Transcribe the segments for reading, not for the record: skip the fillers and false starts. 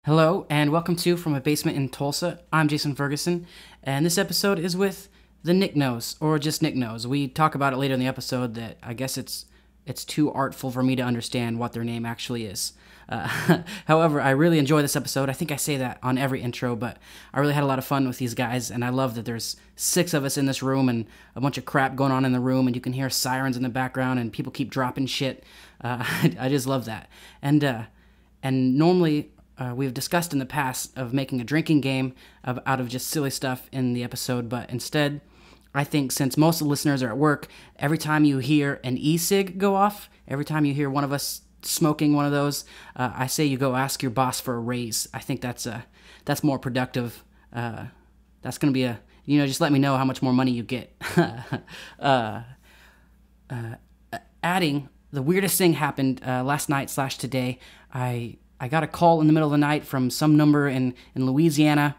Hello, and welcome to From a Basement in Tulsa. I'm Jason Ferguson, and this episode is with the Nicnos, or just Nicnos. We talk about it later in the episode that I guess it's too artful for me to understand what their name actually is. However, I really enjoy this episode. I think I say that on every intro, but I really had a lot of fun with these guys, and I love that there's 6 of us in this room and a bunch of crap going on in the room, and you can hear sirens in the background, and people keep dropping shit. I just love that. And normally... we've discussed in the past of making a drinking game out of just silly stuff in the episode, but instead, I think since most of the listeners are at work, every time you hear an e-cig go off, every time you hear one of us smoking one of those, I say you go ask your boss for a raise. I think that's more productive. That's going to be just let me know how much more money you get. Adding, the weirdest thing happened last night/today. I got a call in the middle of the night from some number in Louisiana,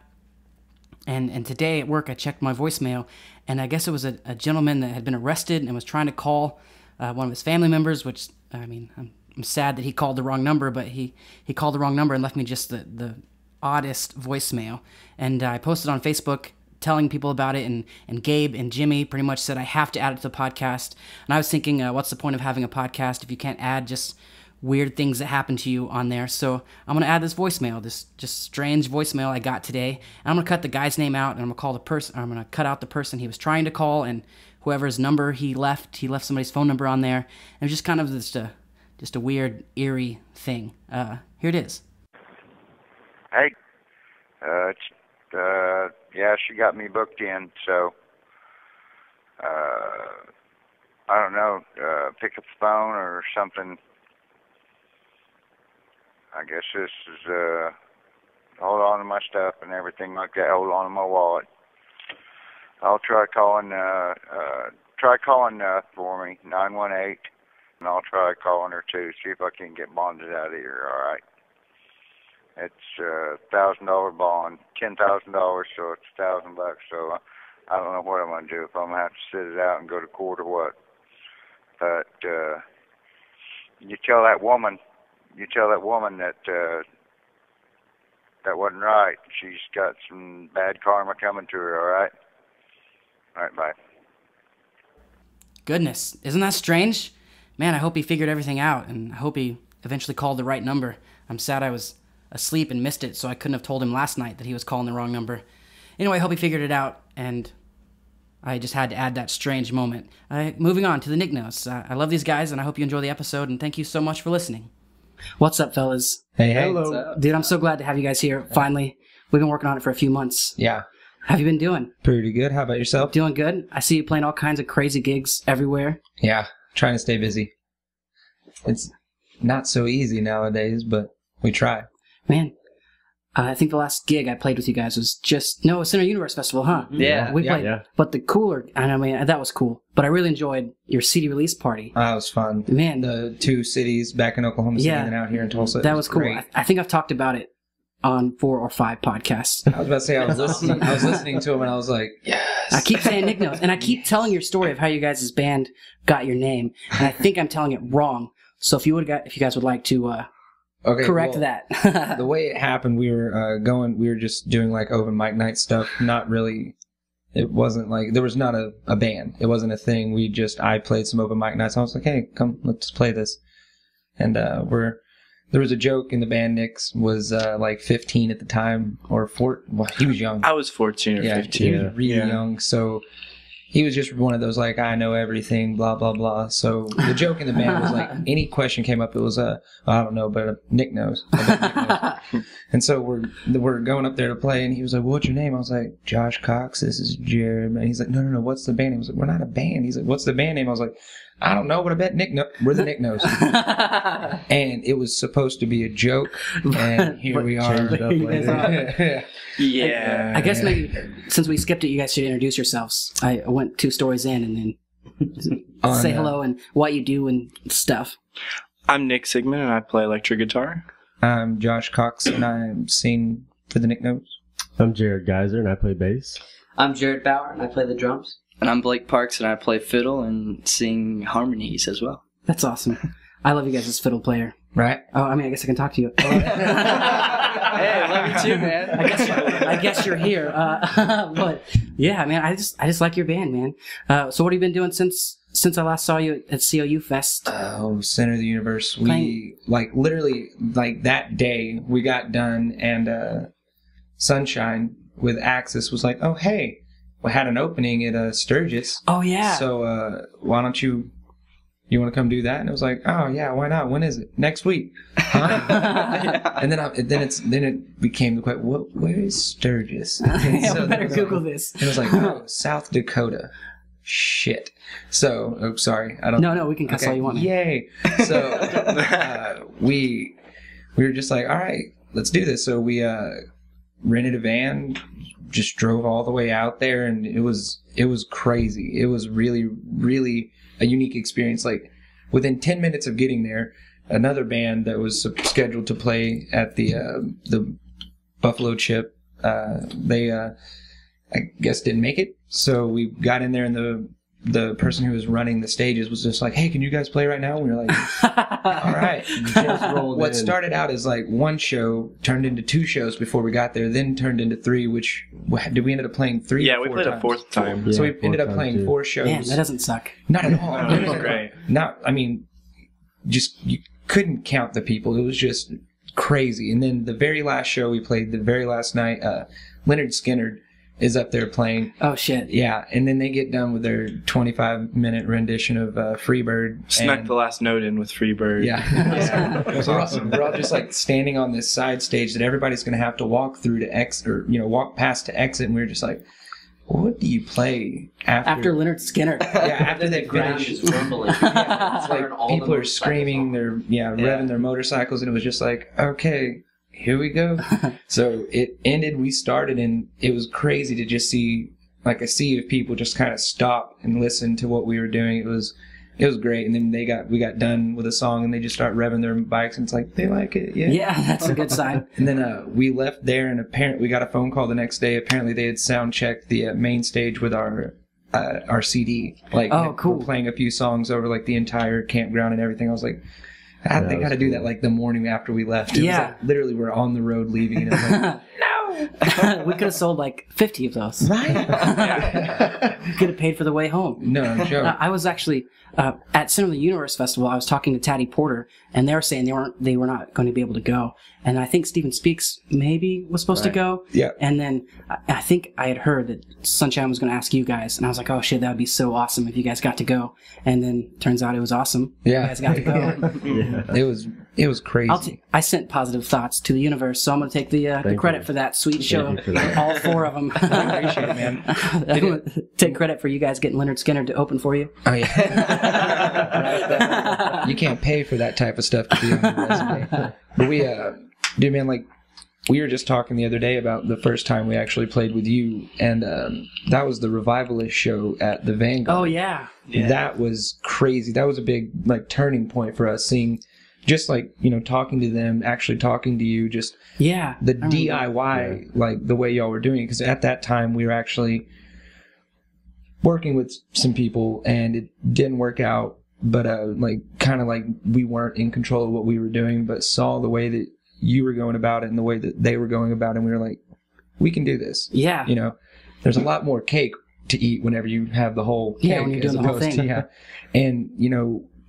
and today at work I checked my voicemail, and I guess it was a gentleman that had been arrested and was trying to call one of his family members, which, I mean, I'm sad that he called the wrong number, but he called the wrong number and left me just the oddest voicemail, and I posted on Facebook telling people about it, and Gabe and Jimmy pretty much said I have to add it to the podcast, and I was thinking, what's the point of having a podcast if you can't add just weird things that happen to you on there? So I'm going to add this voicemail, this just strange voicemail I got today. And I'm going to cut the guy's name out, and I'm going to call the person, I'm going to cut out the person he was trying to call, and whoever's number he left somebody's phone number on there. And it was just kind of just a weird, eerie thing. Here it is. Hey, yeah, she got me booked in, so, I don't know, pick up the phone or something. I guess this is, hold on to my stuff and everything like that, hold on to my wallet. I'll try calling for me, 918, and I'll try calling her too, see if I can get bonded out of here, alright? It's $1,000 bond, $10,000, so it's $1,000 bucks, so I don't know what I'm going to do, if I'm going to have to sit it out and go to court or what. But, you tell that woman that that wasn't right. She's got some bad karma coming to her, all right? All right, bye. Goodness, isn't that strange? Man, I hope he figured everything out, and I hope he eventually called the right number. I'm sad I was asleep and missed it, so I couldn't have told him last night that he was calling the wrong number. Anyway, I hope he figured it out, and I just had to add that strange moment. Moving on to the Nicnos. I love these guys, and I hope you enjoy the episode, and thank you so much for listening. What's up, fellas? Hey. Hello. Dude, I'm so glad to have you guys here, finally. We've been working on it for a few months. Yeah. How have you been doing? Pretty good. How about yourself? Doing good. I see you playing all kinds of crazy gigs everywhere. Yeah. Trying to stay busy. It's not so easy nowadays, but we try. Man, I think the last gig I played with you guys was Center Universe Festival, huh? Yeah. We played, but the cooler, I mean, that was cool. But I really enjoyed your CD release party. That was fun. Man. The 2 cities back in Oklahoma City and out here in Tulsa. That was cool. Great. I think I've talked about it on 4 or 5 podcasts. I was about to say, I was listening to him and I was like, yes. I keep saying Nicnos, and I keep telling your story of how you guys' band got your name, and I think I'm telling it wrong. So if you guys would like to correct that. The way it happened, we were just doing like open mic night stuff. Not really. It wasn't like there was not a band. It wasn't a thing. I played some open mic nights. I was like, hey, come, let's play this. And there was a joke in the band. Nick's was like 15 at the time, or 4. Well, he was young. I was 14 or 15. He was really young, so he was just one of those like, I know everything, blah blah blah. So the joke in the band was like, any question came up, it was I don't know, but Nick knows. And so we're going up there to play, and he was like, well, what's your name? I was like, Josh Cox. This is Jared. And he's like, no, what's the band name? I was like, we're not a band. He's like, what's the band name? I was like, I don't know, but I bet Nick knows. We're the Nicnos. And it was supposed to be a joke, and here we are. Yeah. I guess maybe since we skipped it, you guys should introduce yourselves. I went 2 stories in, and then say hello and what you do and stuff. I'm Nick Sigmund, and I play electric guitar. I'm Josh Cox, and I sing for the Nicnos. I'm Jared Geyser, and I play bass. I'm Jared Bauer, and I play the drums. And I'm Blake Parks, and I play fiddle and sing harmonies as well. That's awesome. I love you guys as fiddle player. Right? Oh, I mean, I guess I can talk to you. Hey, too, man. I guess you're here. But yeah, man, I just like your band, man. So what have you been doing since I last saw you at COU Fest? Oh, Center of the Universe. We literally that day we got done, and Sunshine with Axis was like, "Oh, hey, we had an opening at Sturgis. Oh yeah. So why don't you want to come do that?" And it was like, "Oh yeah, why not? When is it? Next week." Huh? And then it became the question, where is Sturgis? Yeah, So we better then Google this. It was like, oh, South Dakota. Shit. So, sorry, I don't. No, we can cuss all you want. Yay! So we were just like, all right, let's do this. So we rented a van, just drove all the way out there, and it was crazy. It was really, really a unique experience. Like within 10 minutes of getting there, another band that was scheduled to play at the Buffalo Chip, they I guess didn't make it. So we got in there, and the person who was running the stages was just like, "Hey, can you guys play right now?" And we were like, "All right." Just rolled What in. started out as like one show turned into 2 shows before we got there, then turned into 3. Which did we ended up playing 3? Yeah, or we 4 played times? a 4th time. So Yeah, we ended up 4 playing times, 4 shows. Man, that doesn't suck. Not at all. No, it was great. Not. I mean, just you couldn't count the people. It was just crazy. And then the very last show we played, the very last night, Leonard Skinner is up there playing. Oh shit. Yeah, and then they get done with their 25-minute rendition of Freebird. Snuck and, the last note in with Freebird. Yeah. It was awesome. We're all just like standing on this side stage that everybody's going to have to walk through to exit, or walk past to exit, and we were just like, what do you play After Leonard Skinner. Yeah, after they ground finish. is rumbling. Yeah, it's like Turn all the people are motorcycles screaming, off. they're revving their motorcycles, and it was just like, okay, here we go. So it ended, we started, and it was crazy to just see like a sea of people just kind of stop and listen to what we were doing. It was great. And then we got done with a song, and they just start revving their bikes, and it's like, they like it. Yeah, that's a good sign. And then we left there, and apparently we got a phone call the next day. Apparently they had sound checked the main stage with our CD. Like, oh, cool. We're playing a few songs over like the entire campground and everything. I was like, they got to do that like the morning after we left. It was like, literally, we're on the road leaving, and it's like, no. We could have sold like 50 of those. Right? We could have paid for the way home. No joke. I was actually at Center of the Universe Festival. I was talking to Taddy Porter, and they were saying they were not going to be able to go. And I think Stephen Speaks maybe was supposed to go. Yeah. And then I think I had heard that Sunshine was going to ask you guys, and I was like, oh shit, that would be so awesome if you guys got to go. And then turns out it was awesome. Yeah. You guys got to go. Yeah. It was crazy. I sent positive thoughts to the universe, so I'm going to take the credit for that sweet show. you for that. All 4 of them. I appreciate it, man. I'm going to take credit for you guys getting Leonard Skinner to open for you. Oh yeah. You can't pay for that type of stuff to be on your resume. But we, dude, man, like, we were just talking the other day about the first time we actually played with you, and that was the Revivalist show at the Vanguard. Oh yeah. That was crazy. That was a big like turning point for us, seeing just like, talking to them, actually talking to you, just the DIY, like the way y'all were doing it. Because at that time we were actually working with some people, and it didn't work out. But like kind of like we weren't in control of what we were doing, but saw the way that you were going about it and the way that they were going about it, and we were like, we can do this. Yeah. There's a lot more cake to eat whenever you have the whole cake, when you're doing the whole thing. And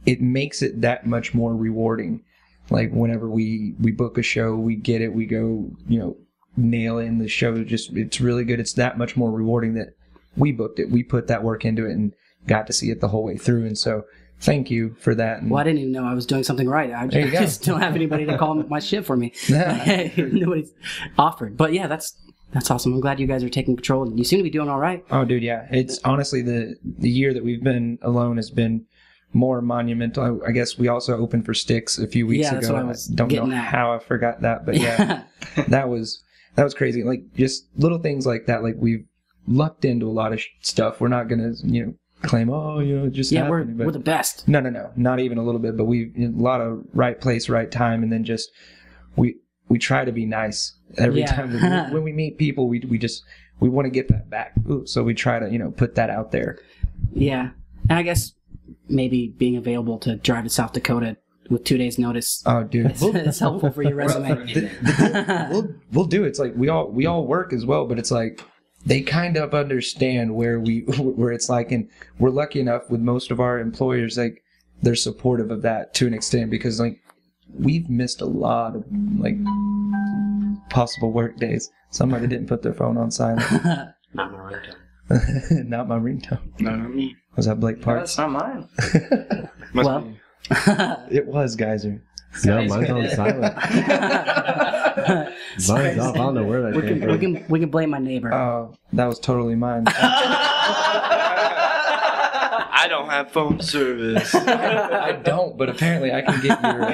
it makes it that much more rewarding. Like whenever we book a show, we get it, we go, nail in the show. It's really good. It's that much more rewarding that we booked it. We put that work into it and got to see it the whole way through. And so thank you for that. And well, I didn't even know I was doing something right. I There you go. just don't have anybody to call my shit for me. Yeah. Nobody's offered. But yeah, that's awesome. I'm glad you guys are taking control. You seem to be doing all right. Oh, dude, yeah. It's honestly the year that we've been alone has been more monumental. I guess we also opened for Styx a few weeks Yeah, ago. that's what I was don't know getting at. how I forgot that, but yeah, that was crazy. Like just little things like that. Like we've lucked into a lot of stuff. We're not gonna claim it just Yeah, happened. we're the best. No, not even a little bit. But we've a lot of right place, right time, and then just we try to be nice every time when we meet people. We want to get that back, so we try to put that out there. Yeah, and I guess maybe being available to drive to South Dakota with 2 days notice. Oh, dude. It's helpful for your resume. We'll do it. It's like we all work as well, but it's like they kind of understand where it's like, and we're lucky enough with most of our employers, like they're supportive of that to an extent, because like we've missed a lot of like possible work days. Somebody didn't put their phone on silent. Not my ringtone. Not my ringtone. No, not me. Was that Blake Park? That's not mine. Well, be. It was Geyser. No, mine's on silent. Mine's off. I don't know where that came from. we can blame my neighbor. Oh, that was totally mine. I don't have phone service. I don't, but apparently I can get your.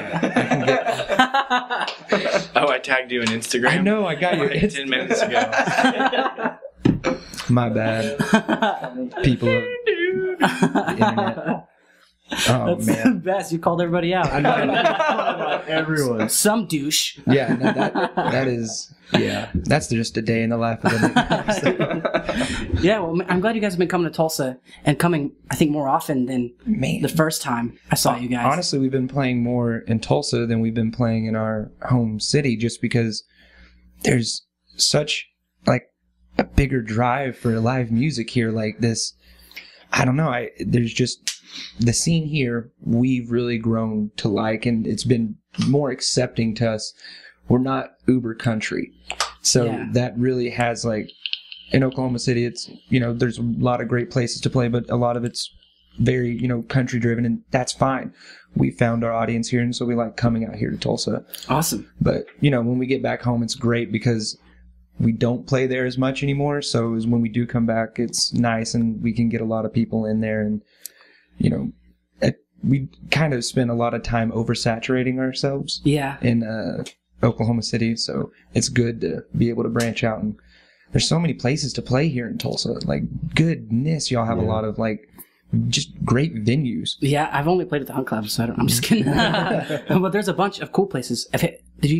Oh, I tagged you on Instagram. I know, I got your like 10 minutes ago. My bad. People of the internet. Oh, That's man. the best. You called everybody out. Everyone. Some douche. Yeah, no, that is. Yeah, that's just a day in the life of the. Yeah, well, I'm glad you guys have been coming to Tulsa and coming, I think, more often than Man. the first time I saw you guys. Honestly, we've been playing more in Tulsa than we've been playing in our home city, just because there's such like a bigger drive for live music here. Like this, I don't know. There's just the scene here we've really grown to like, and it's been more accepting to us. We're not uber country, so Yeah. that really has like in Oklahoma City. It's there's a lot of great places to play, but a lot of it's very country driven, and that's fine. We found our audience here, and so we like coming out here to Tulsa. Awesome. But when we get back home, it's great because we don't play there as much anymore. So when we do come back, it's nice, and we can get a lot of people in there, and we kind of spend a lot of time oversaturating ourselves Yeah. in Oklahoma City, so it's good to be able to branch out. And there's so many places to play here in Tulsa. Like, goodness, y'all have a lot of like just great venues. Yeah, I've only played at the Hunt Club, so I'm just kidding. But there's a bunch of cool places. Did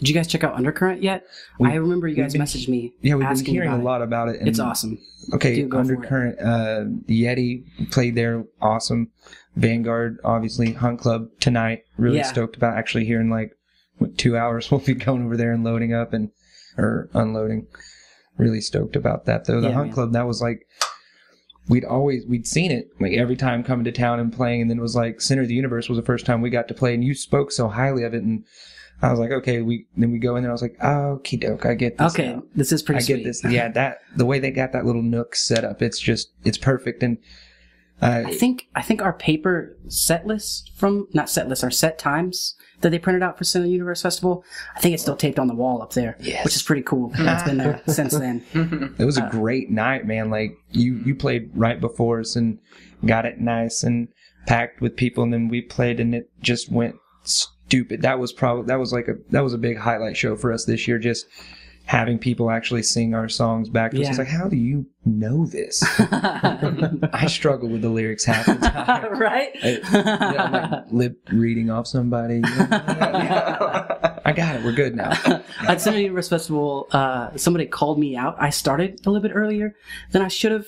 you guys check out Undercurrent yet? I remember you guys messaged me. Yeah, we've been asking hearing a about it. lot about it. And It's awesome. Okay, Do go for it. Undercurrent, Yeti played there, awesome. Vanguard, obviously, Hunt Club tonight. Really Yeah. stoked about actually here in like 2 hours. We'll be going over there and loading up or unloading. Really stoked about that though. The Yeah, Hunt man. Club, that was like we'd seen it like every time coming to town and playing, and then it was like Center of the Universe was the first time we got to play, and you spoke so highly of it, and I was like, okay, then we go in there. I was like, oh, okie doke, I get this. Okay, now. this is pretty I sweet. get this. Yeah, the way they got that little nook set up, it's perfect. And I think our paper set list our set times that they printed out for Center of the Universe Festival, I think it's still taped on the wall up there, Yes. which is pretty cool. It's been there since then. it was a great night, man. Like you played right before us and got it nice and packed with people, and then we played and it just went stupid. That was a big highlight show for us this year. Just having people actually sing our songs back to us. Yeah. It's like, how do you know this? I struggle with the lyrics half the time. Right? I'm like lip reading off somebody. I got it. We're good now. At Center of the Universe Festival, somebody called me out. I started a little bit earlier than I should have.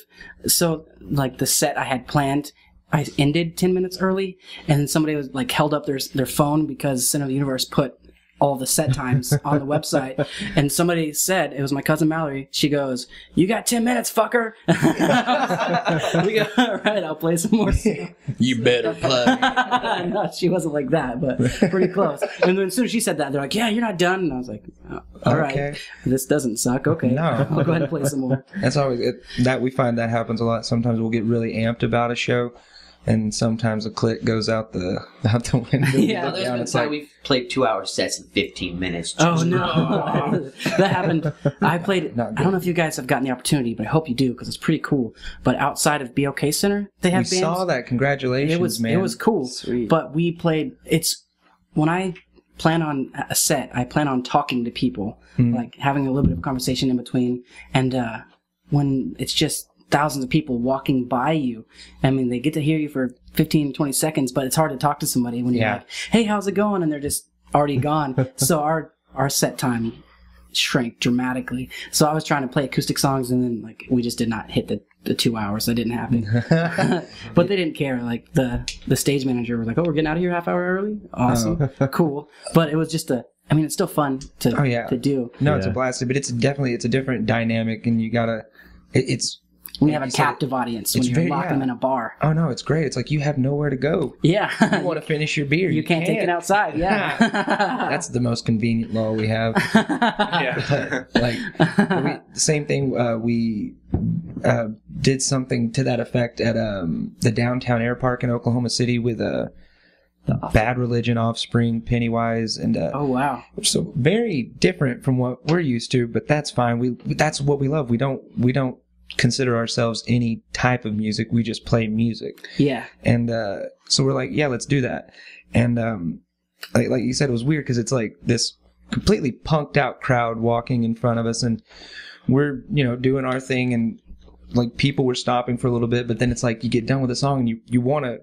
So, like, the set I had planned, I ended 10 minutes early, and then somebody was like held up their phone because Center of the Universe put all the set times on the website, and somebody said, it was my cousin Mallory, she goes, "You got 10 minutes, fucker." We go, all right, I'll play some more. You better play. No, she wasn't like that, but pretty close. And then as soon as she said that, they're like, "Yeah, you're not done." And I was like, oh, all right, Okay. this doesn't suck. Okay, No. I'll go ahead and play some more. That's always that we find that happens a lot. Sometimes we'll get really amped about a show, and sometimes a click goes out the window. Yeah, There's down, been it's time like, we've played 2-hour sets in 15 minutes. Oh no, that happened. I played. Not I good. don't know if you guys have gotten the opportunity, but I hope you do because it's pretty cool. But outside of BOK Center, they have we bands. saw that. Congratulations, man. It was cool. Sweet. But we played. It's when I plan on a set, I plan on talking to people, like having a little bit of conversation in between. And when it's just thousands of people walking by you, I mean, they get to hear you for 15, 20 seconds, but it's hard to talk to somebody when you're Yeah. like, "Hey, how's it going?" And they're just already gone. So our set time shrank dramatically. So I was trying to play acoustic songs, and then like we just did not hit the the 2 hours. That didn't happen. But they didn't care. Like the stage manager was like, "Oh, we're getting out of here half hour early. Awesome, cool." But it was just it's still fun to do. No, it's a blast, but it's a different dynamic, and you gotta. It's when you have a captive audience when you're locking them in a bar. Oh no, it's great. It's like you have nowhere to go. Yeah, you want to finish your beer, you can't take it outside. Yeah, that's the most convenient law we have. Yeah, the same thing. We did something to that effect at the downtown air park in Oklahoma City with Bad Religion, Offspring, Pennywise, and oh wow, so very different from what we're used to, but that's fine. That's what we love. We don't consider ourselves any type of music. We just play music. Yeah. And so we're like, yeah, let's do that. And like you said, it was weird because it's like this completely punked out crowd walking in front of us, and we're doing our thing, and like people were stopping for a little bit, but then it's like you get done with the song and you want to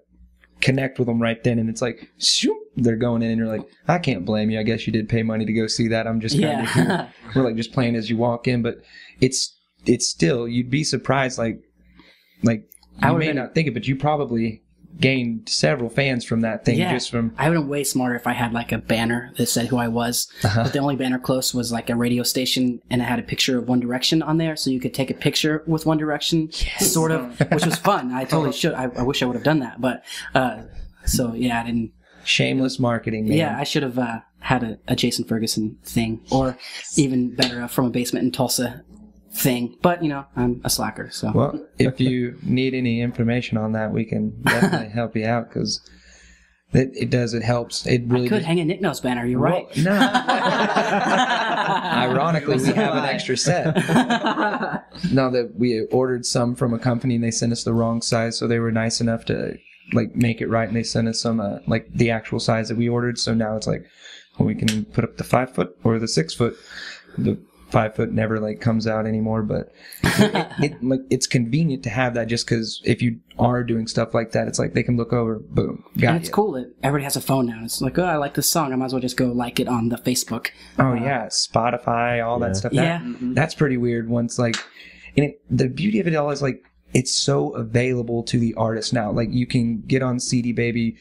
connect with them right then, and it's like shoop, they're going in, and you're like, I can't blame you. I guess you did pay money to go see that. I'm just kind of here. We're like just playing as you walk in, but it's still, you'd be surprised, like you may not think it, but you probably gained several fans from that thing. Just from I would have been way smarter if I had like a banner that said who I was. But the only banner close was like a radio station, and it had a picture of One Direction on there, so you could take a picture with One Direction, sort of, which was fun. I totally should. I wish I would have done that, but so yeah, I didn't. Shameless marketing, man. Yeah, I should have had a Jason Ferguson thing, or even better, From a Basement in Tulsa thing. But I'm a slacker, so. Well, if you need any information on that, we can definitely help you out, because it helps. It really I could hang a Nicnos banner. You're right. Well, no. Ironically, we have an extra set. No, that we ordered some from a company and they sent us the wrong size, so they were nice enough to make it right, and they sent us some the actual size that we ordered. So now it's like, well, we can put up the 5 foot or the 6 foot. The 5 foot never comes out anymore, but it's convenient to have that, just because if you are doing stuff like that, it's like they can look over, boom, got and it's cool that everybody has a phone now. It's like, oh, I like this song, I might as well just go like it on the Facebook. Oh yeah, Spotify, all that stuff. That's pretty weird. Once the beauty of it all is it's so available to the artist now. Like you can get on CD Baby,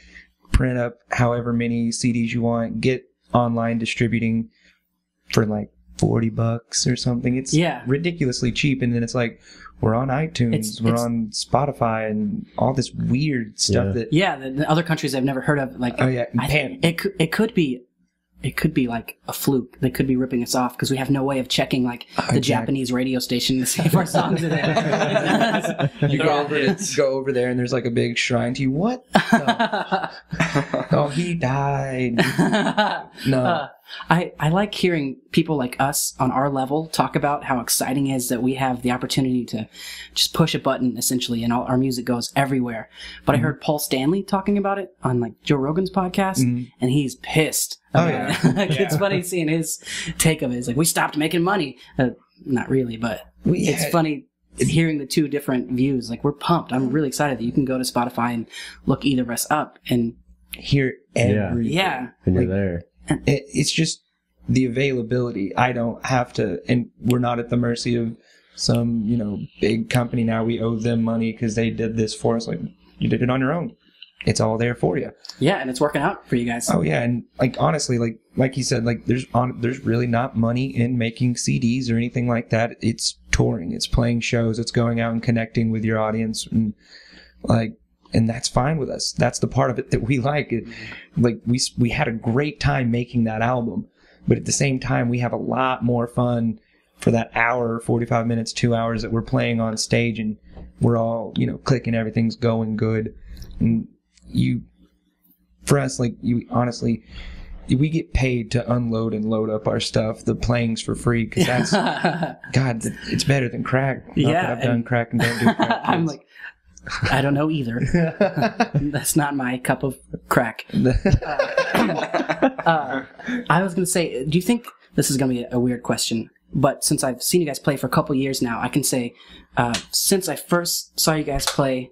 print up however many CDs you want, get online distributing for $40 or something. It's ridiculously cheap, and then it's like we're on iTunes, we're on Spotify, and all this weird stuff that the other countries I've never heard of. It could be like a fluke. They could be ripping us off because we have no way of checking the Japanese radio station to see if our songs are there. You go over there and there's a big shrine to you. What? Oh, he died. No. I like hearing people like us on our level talk about how exciting it is that we have the opportunity to just push a button, essentially, and all our music goes everywhere. But I heard Paul Stanley talking about it on Joe Rogan's podcast, and he's pissed. It's funny seeing his take of it. It's like, we stopped making money. Not really, but it's funny hearing the two different views. We're pumped. I'm really excited that you can go to Spotify and look either of us up and hear everything. Yeah. And you're there. It's just the availability. I don't have to, and we're not at the mercy of some, big company now. We owe them money because they did this for us. You did it on your own. It's all there for you. Yeah, and it's working out for you guys. Oh yeah, and honestly, like you said, there's really not money in making CDs or anything like that. It's touring, it's playing shows, it's going out and connecting with your audience, and and that's fine with us. That's the part of it that we like. We had a great time making that album, but at the same time, we have a lot more fun for that hour, 45 minutes, 2 hours that we're playing on stage, and we're all clicking, everything's going good, and for us, honestly, we get paid to unload and load up our stuff. The playing's for free because that's God. It's better than crack. Not that I've done crack and don't do crack. I'm I don't know either. That's not my cup of crack. I was going to say, do you think this is going to be a weird question? But since I've seen you guys play for a couple years now, I can say, since I first saw you guys play,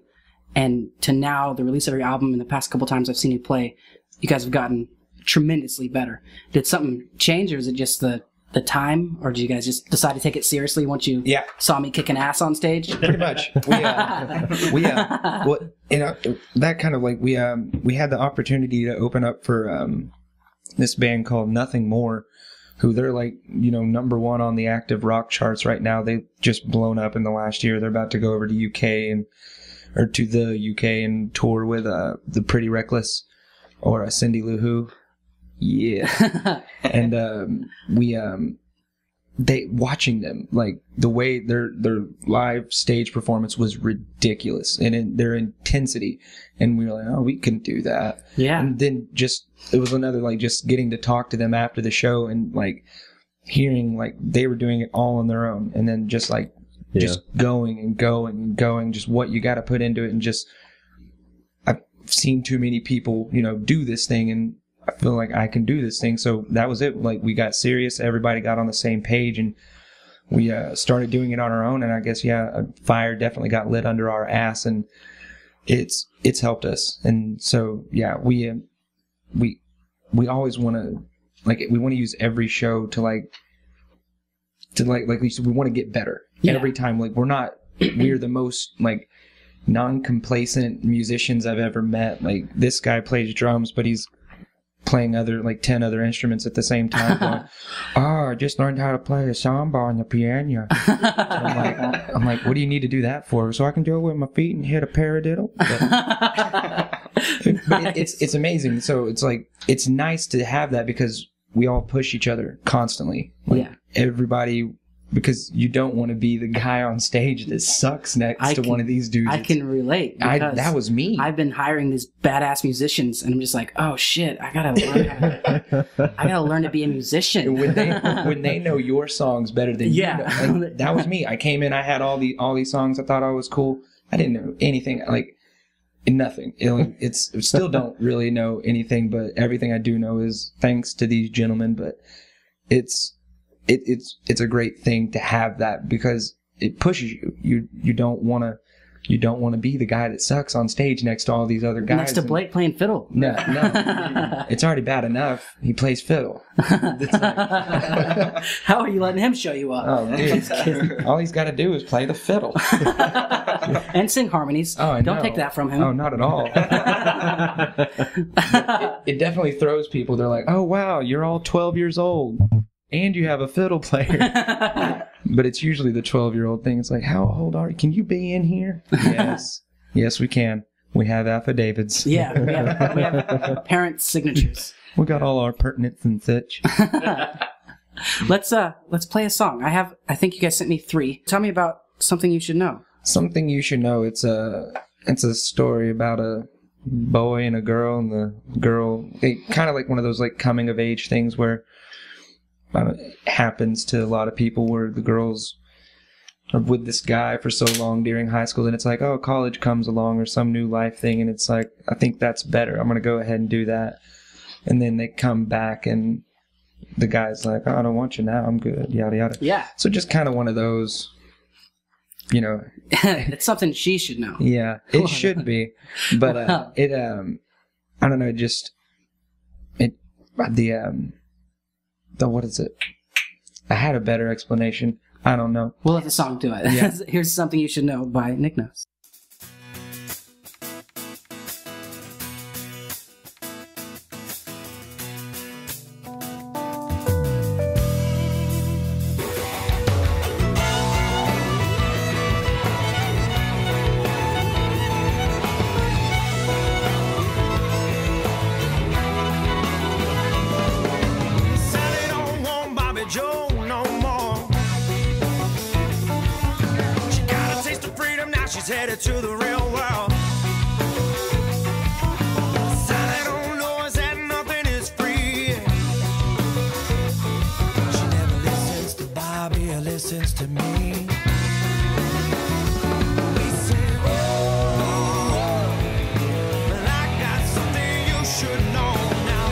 and to now, the release of your album, and the past couple times I've seen you play, you guys have gotten tremendously better. Did something change, or is it just the the time, or did you guys just decide to take it seriously once you Yeah. saw me kicking ass on stage? Pretty much. Well, that kind of like we had the opportunity to open up for this band called Nothing More, who they're like, number one on the active rock charts right now. They've just blown up in the last year. They're about to go over to the UK and tour with the Pretty Reckless or Cindy Lou Who. Yeah. And they watching them, like the way their live stage performance was ridiculous, and in their intensity, and we were like, oh, we can do that. Yeah. And then it was another like just getting to talk to them after the show and like hearing like they were doing it all on their own, and then just like just going and going and going, just what you got to put into it, and just I've seen too many people do this thing, and I feel like I can do this thing. So that was it. Like we got serious. Everybody got on the same page, and we started doing it on our own. And I guess a fire definitely got lit under our ass, and it's helped us. And so we always want to we want to use every show to like you said, we want to get better every time. Like we're the most like non-complacent musicians I've ever met. Like this guy plays drums, but he's playing 10 other instruments at the same time, going, I just learned how to play a samba on the piano. I'm like, what do you need to do that for? So I can do it with my feet and hit a paradiddle? But it's amazing. So it's like, it's nice to have that because we all push each other constantly. Everybody, because you don't want to be the guy on stage that sucks next to one of these dudes. I can relate. That was me. I've been hiring these badass musicians, and I'm just like, oh shit, I gotta learn to be a musician. When they know your songs better than you know, that was me. I came in, I had all these songs. I thought I was cool. I didn't know anything, nothing. It's still don't really know anything, but everything I do know is thanks to these gentlemen. But it's a great thing to have that because it pushes you. You don't want to be the guy that sucks on stage next to all these other guys. Next to Blake playing fiddle. No. It's already bad enough. He plays fiddle. How are you letting him show you up? Oh, dude. All he's got to do is play the fiddle. And sing harmonies. Oh, Don't take that from him. Oh, not at all. It definitely throws people. They're like, oh, wow, you're all 12 years old. And you have a fiddle player. But it's usually the 12-year-old thing. It's like, how old are you? Can you be in here? Yes. Yes, we can. We have affidavits. Yeah, we have parents' signatures. We got all our pertinence and such. Let's play a song. I think you guys sent me 3. Tell me about Something You Should Know. Something You Should Know. It's a story about a boy and a girl, and the girl, kind of like one of those like coming of age things where it happens to a lot of people where the girls are with this guy for so long during high school, and it's like, oh, college comes along or some new life thing, and it's like, I think that's better. I'm going to go ahead and do that. And then they come back, and the guy's like, oh, I don't want you now. I'm good, yada, yada. Yeah. So just kind of one of those, It's something she should know. Yeah, it should be. But I don't know, what is it? I had a better explanation. I don't know. We'll let the song do it. Yeah. Here's Something You Should Know by Nicnos. Headed to the real world. Sally don't know is that nothing is free. She never listens to Bobby or listens to me. We say, oh, well, I got something you should know now.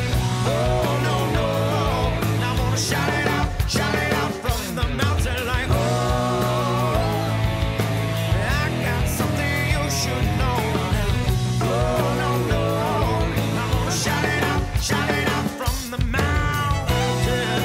Oh, no. Now I'm gonna shout it out from the mountain like, shout it out from the mountain.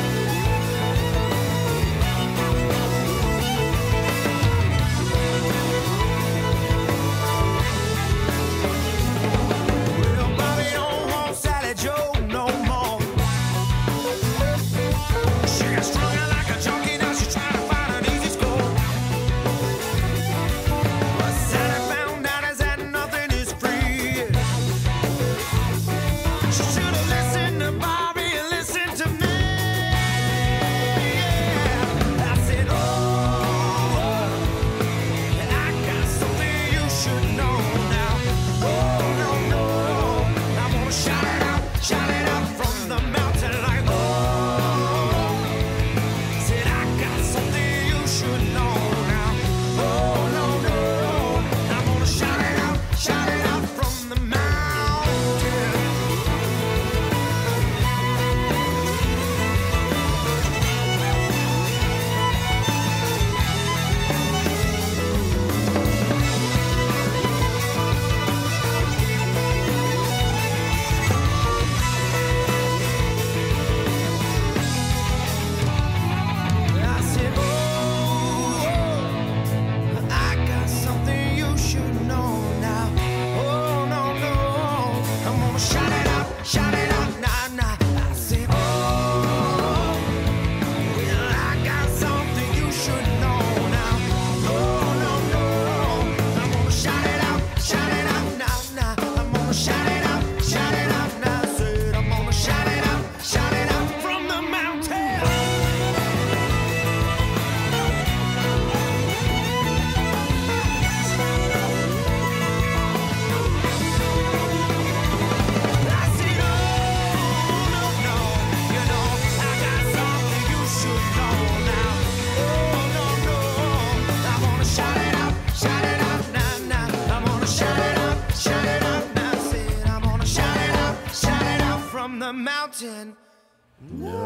mountain.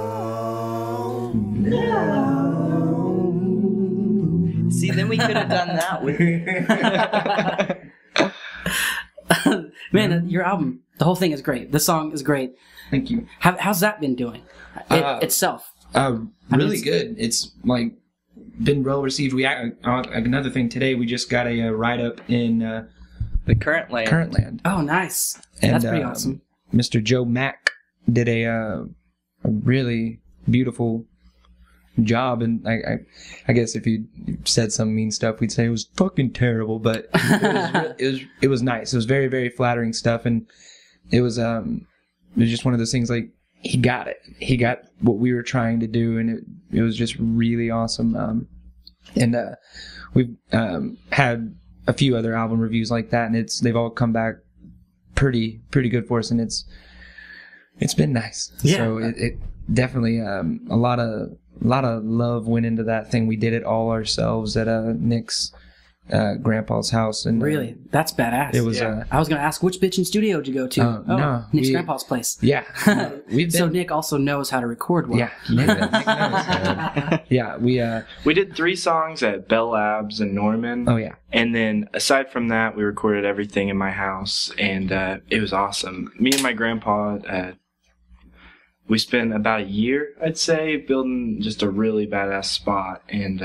See, then we could have done that with. Man, your album, the whole thing is great. The song is great. Thank you. How's that been doing itself? Really good. It's like been well received. Another thing today, we just got a write up in The Current Land. Oh, nice. And, That's pretty awesome. Mr. Joe Mack did a really beautiful job, and I guess if you said some mean stuff, we'd say it was fucking terrible, but it was nice. It was very, very flattering stuff, and it was just one of those things like he got it. He got what we were trying to do, and it was just really awesome. And we've had a few other album reviews like that, and they've all come back pretty good for us, and it's been nice. Yeah. So it definitely a lot of love went into that thing. We did it all ourselves at Nick's grandpa's house, and Really? That's badass. it was I was going to ask, which bitchin' studio did you go to? no, Nick's we- grandpa's place. yeah. We've been So Nick also knows how to record well. yeah, Nick knows. Yeah, We did 3 songs at Bell Labs in Norman. oh yeah. And then aside from that, we recorded everything in my house, and it was awesome. Me and my grandpa, we spent about a year, I'd say, building just a really badass spot. And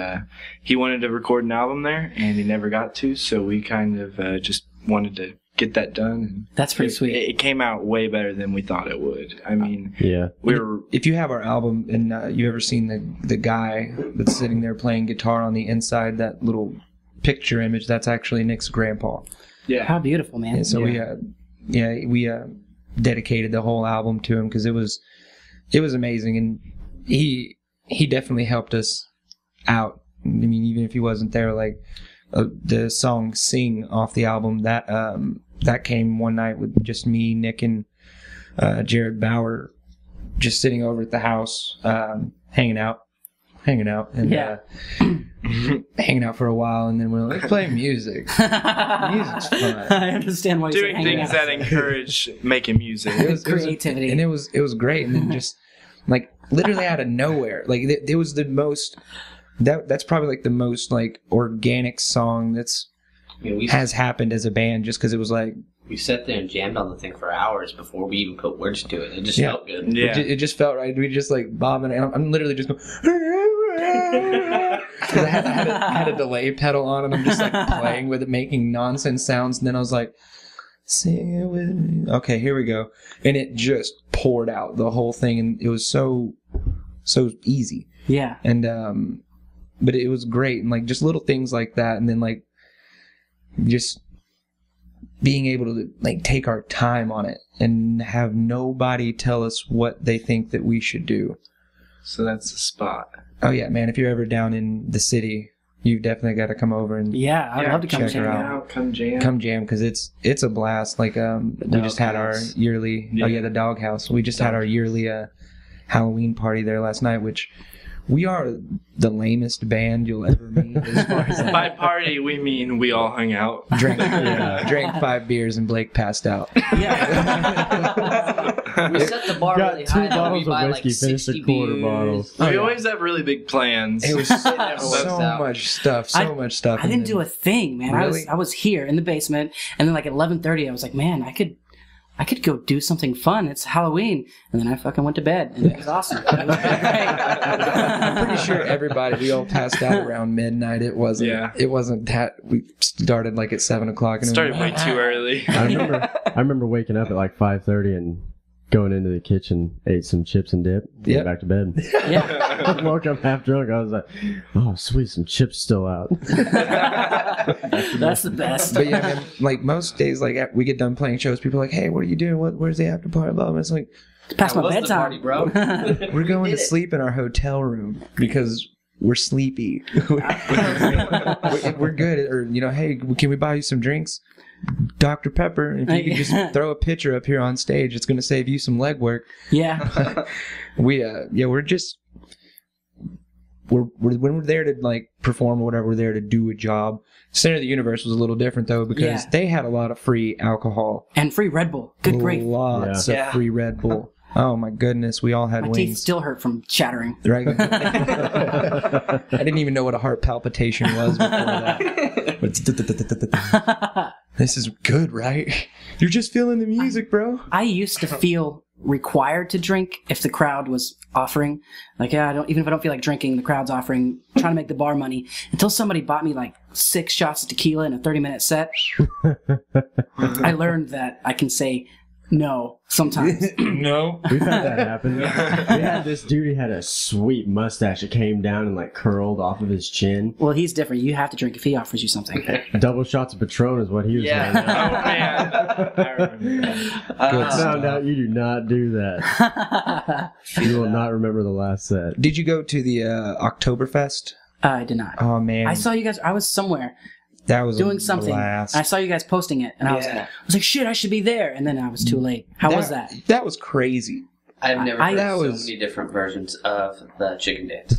he wanted to record an album there, and he never got to, so we kind of just wanted to get that done. That's pretty sweet. It came out way better than we thought it would. I mean, Yeah. we were... If you have our album and you ever seen the guy that's sitting there playing guitar on the inside, that little picture image, that's actually Nick's grandpa. Yeah. How beautiful, man. And so we dedicated the whole album to him because it was amazing, and he definitely helped us out. I mean, even if he wasn't there, like the song "Sing" off the album that came one night with just me, Nick, and Jared Bauer, just sitting over at the house, hanging out, and Yeah. hanging out for a while, and then we're like, let's play music. Music's fun. I understand why you're doing things that encourage making music. creativity. And it was great. And then just like literally out of nowhere, like it was the most. That's probably like the most like organic song has happened as a band, just because it was like We sat there and jammed on the thing for hours before we even put words to it. It just felt good. Yeah. it just felt right. We just like bobbing. And I'm literally just going. Because I had a delay pedal on, and I'm just like playing with it, making nonsense sounds. And then I was like, "Sing it with me." Okay, here we go. And it just poured out the whole thing, and it was so easy. Yeah. And but it was great, and like just little things like that, and then like just being able to like take our time on it and have nobody tell us what they think that we should do. So that's the spot. Oh yeah, man! If you're ever down in the city, you've definitely got to come over and Yeah, I'd love to come check check her it out. out. Come jam. come jam, because it's a blast. Like we just had our Doghouse. yearly the doghouse. We just had our yearly Halloween party there last night, which we are the lamest band you'll ever meet as far as By party, we mean we all hung out. drank 5 beers and Blake passed out. We set the bar Got really 2 high. that bottles we of buy whiskey, like finished a 60 quarter beers. bottle. We always have really big plans. It was so much stuff. I didn't do a thing, man. Really? I was here in the basement, and then like at 11:30, I was like, man, I could go do something fun. It's Halloween, and then I fucking went to bed, and it was awesome. It was great. I'm pretty sure we all passed out around midnight. It wasn't that we started like at 7 o'clock. And Started way too early. I remember waking up at like 5:30 and going into the kitchen, ate some chips and dip, went Yep. back to bed. Yeah. Woke up half drunk. I was like, oh, sweet, some chips still out. That's the best. But yeah, man, like most days, like we get done playing shows, people are like, "Hey, what are you doing? Where's the after party?" Blah, blah. It's like It's past That my was the bedtime, party, bro. we're going to did it. sleep in our hotel room because we're sleepy. we're good. Or hey, can we buy you some drinks? Dr. Pepper. If you could just throw a pitcher up here on stage, it's going to save you some legwork. Yeah. We're just when we're there to like perform or whatever, we're there to do a job. Center of the Universe was a little different though, because Yeah. they had a lot of free alcohol, And free Red Bull. Good grief. lots Yeah. of free Red Bull. Oh my goodness, we all had My teeth wings. still hurt from chattering. Right? I didn't even know what a heart palpitation was before that. This is good, right? You're just feeling the music, bro. I used to feel required to drink if the crowd was offering. Like, yeah, even if I don't feel like drinking, the crowd's offering, trying to make the bar money. Until somebody bought me like 6 shots of tequila in a 30-minute set. I learned that I can say no sometimes. No. We've had that happen. We had this dude, he had a sweet mustache that came down and like curled off of his chin. Well, he's different. You have to drink if he offers you something. Double shots of Patron is what he was doing. Oh, man. I remember that. I found out you do not do that. You will not remember the last set. Did you go to the Oktoberfest? I did not. Oh, man. I saw you guys. I was somewhere that was doing a something. blast. I saw you guys posting it, and I was like, shit, I should be there. And then I was too late. How was that? That was crazy. I've never heard that so was- many different versions of the chicken dance.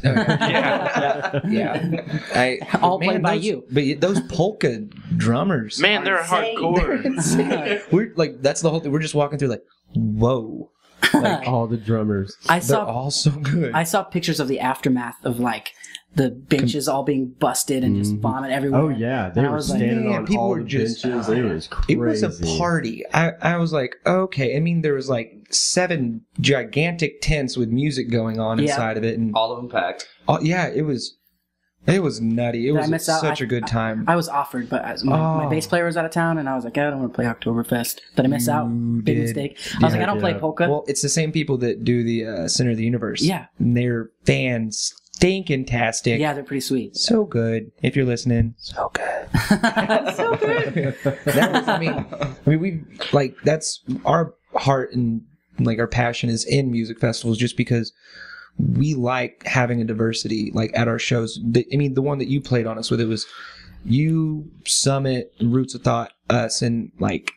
Yeah. All played by you. But those polka drummers. Man, they're hardcore. We're like, that's the whole thing. We're just walking through like, whoa. Like, All the drummers. they're all so good. I saw pictures of the aftermath of like the benches all being busted and just vomit everywhere. Oh yeah, they And I were was like, standing man, on people all were the just- benches. It was crazy. It was a party. I was like, okay. I mean, there was like 7 gigantic tents with music going on Yeah. inside of it, and All of them packed. yeah, it was nutty. It Did I was miss out? such a good time. I was offered, but my bass player was out of town, and I was like, I don't want to play Oktoberfest. Did I miss out? Big did. mistake. I was like, I don't play Yeah. polka. Well, it's the same people that do the Center of the Universe. Yeah. And they're fan-stinking-tastic. Yeah, they're pretty sweet. So good. If you're listening, so good. So good. That was, I mean, we like, that's our heart and like our passion is in music festivals, just because we like having a diversity like at our shows. I mean, the one that you played on us with, it was you, Summit, Roots of Thought, us, and like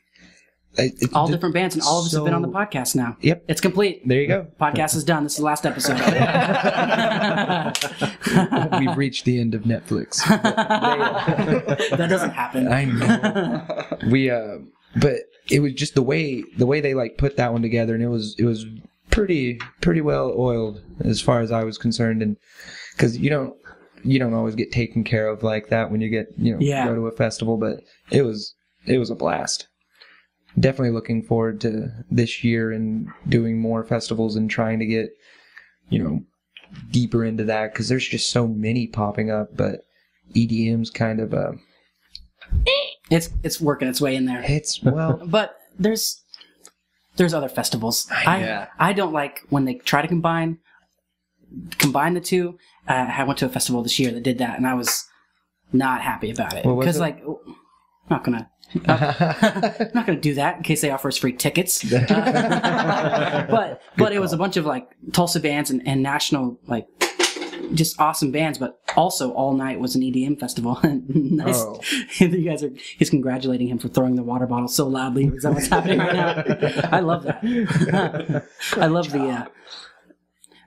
All different bands, and all of us have been on the so- podcast now. Yep. It's complete. There you go. Podcast is done. This is the last episode. We've reached the end of Netflix. That doesn't happen. I know. But it was just the way they like put that one together, and it was pretty well oiled as far as I was concerned, and because you don't always get taken care of like that when you get go to a festival, but it was a blast. Definitely looking forward to this year and doing more festivals and trying to get deeper into that, because there's just so many popping up, but EDM's kind of It's working its way in there. But there's other festivals. I don't like when they try to combine the two. I went to a festival this year that did that, and I was not happy about it. What was Because it? I'm not gonna do that in case they offer us free tickets. But it was a bunch of like Tulsa bands and national like just awesome bands, but also all night was an EDM festival. Nice. Oh. He's congratulating him for throwing the water bottle so loudly. Is that what's happening right now? I love that. I love the.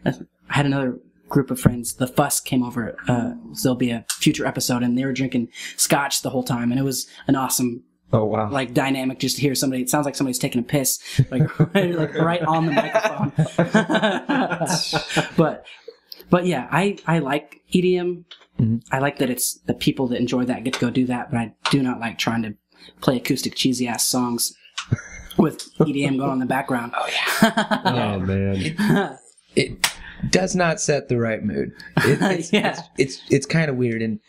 I had another group of friends. The Fuss came over. So there'll be a future episode, and they were drinking scotch the whole time, and it was an awesome. Oh wow! Like dynamic, just to hear somebody. It sounds like somebody's taking a piss, like right on the microphone. But yeah, I like EDM. Mm-hmm. I like that it's the people that enjoy that get to go do that. But I do not like trying to play acoustic cheesy ass songs with EDM going on in the background. Oh yeah. Oh man. It does not set the right mood. It's kind of weird, and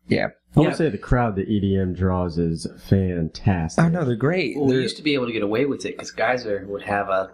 yeah. I would say the crowd that EDM draws is fantastic. Oh no, they're great. Well, we used to be able to get away with it because Geyser would have a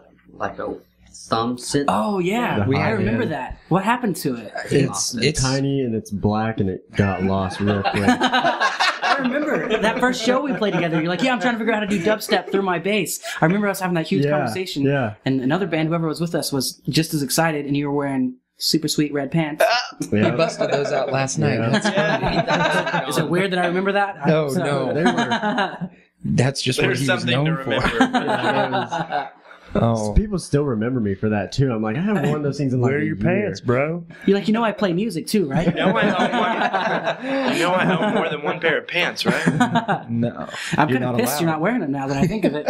thumb sit. Oh yeah, The I remember hi-hat. that. What happened to it? It's tiny and it's black and it got lost real quick. I remember that first show we played together. You're like, yeah, I'm trying to figure out how to do dubstep through my bass. I remember us having that huge conversation. Yeah. And another band, whoever was with us, was just as excited, and you were wearing super sweet red pants. We busted those out last night. Yeah. Is it weird that I remember that? No, They were that's just There's what he was something to known for. remember. Oh, People still remember me for that too. I'm like, I haven't worn those things in like wear a your year. pants, bro. You're like, I play music too, right? You know I own more than one pair of pants, right? No, I'm you're kind of not pissed you're not wearing them now that I think of it.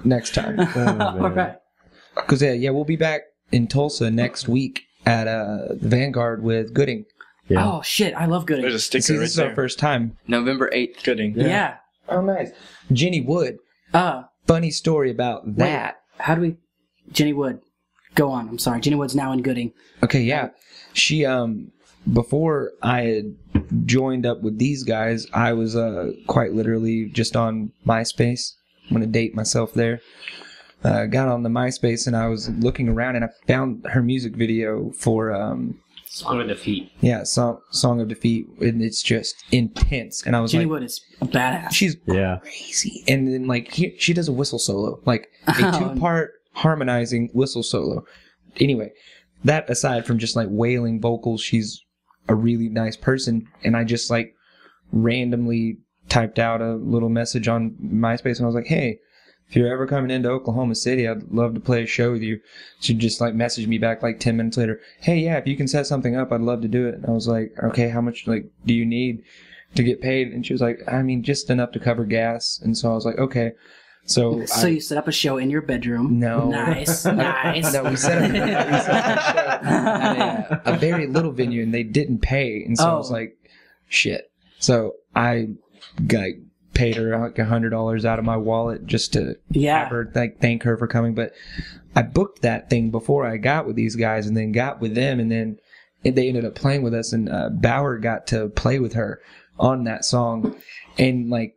Next time. All right. Because we'll be back in Tulsa next week at the Vanguard with Gooding. Yeah. Oh shit, I love Gooding. There's a sticker See, right this is there. our first time. November 8th. Gooding. Yeah. Oh, nice. Jenny Wood. Uh, Funny story about that. how do we? Jenny Wood. Go on. I'm sorry. Jenny Wood's now in Gooding. Okay, yeah. She before I had joined up with these guys, I was quite literally just on MySpace. I'm gonna date myself there. Got on the MySpace and I was looking around and I found her music video for Song of Defeat. yeah, Song of Defeat, and it's just intense. And I was Jenny like, Wood is a badass. she's Yeah. crazy. And then like she does a whistle solo, like a 2-part harmonizing whistle solo. Anyway, that aside from just like wailing vocals, she's a really nice person. And I just like randomly typed out a little message on MySpace and I was like, hey, if you're ever coming into Oklahoma City, I'd love to play a show with you. She just like messaged me back like 10 minutes later. Hey, yeah, if you can set something up, I'd love to do it. And I was like, okay, how much like do you need to get paid? And she was like, I mean, just enough to cover gas. And so I was like, okay. So you set up a show in your bedroom. No. Nice. Nice. No, we set up at a very little venue and they didn't pay. And so I was like, shit. So I paid her like $100 out of my wallet just to have her thank her for coming. But I booked that thing before I got with these guys and then got with them and then they ended up playing with us and Bauer got to play with her on that song and like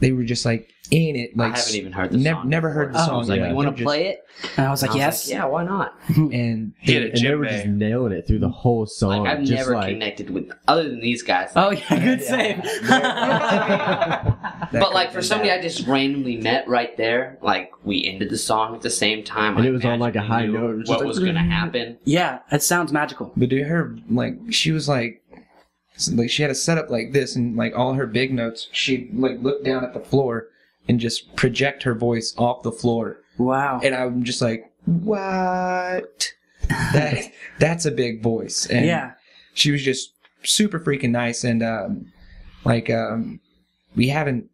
they were just like in it. Like I haven't even heard the song. Never heard the song. Like, Like, you want to play it? And I was like, yes. Yeah, why not? And He had a And they were just djembe. nailing it through the whole song. Like, I've just never like, connected with, other than these guys. Oh yeah, good save. But like for somebody I just randomly met right there, like we ended the song at the same time. And I it was on, like, a magically high knew note. It was just What like, was going to happen? Yeah, it sounds magical. But dude, her like she was like she had a setup like this, and like all her big notes, she'd like look down at the floor and just project her voice off the floor, Wow. and I'm just like, what? That's a big voice, and Yeah. she was just super freaking nice, and we haven't.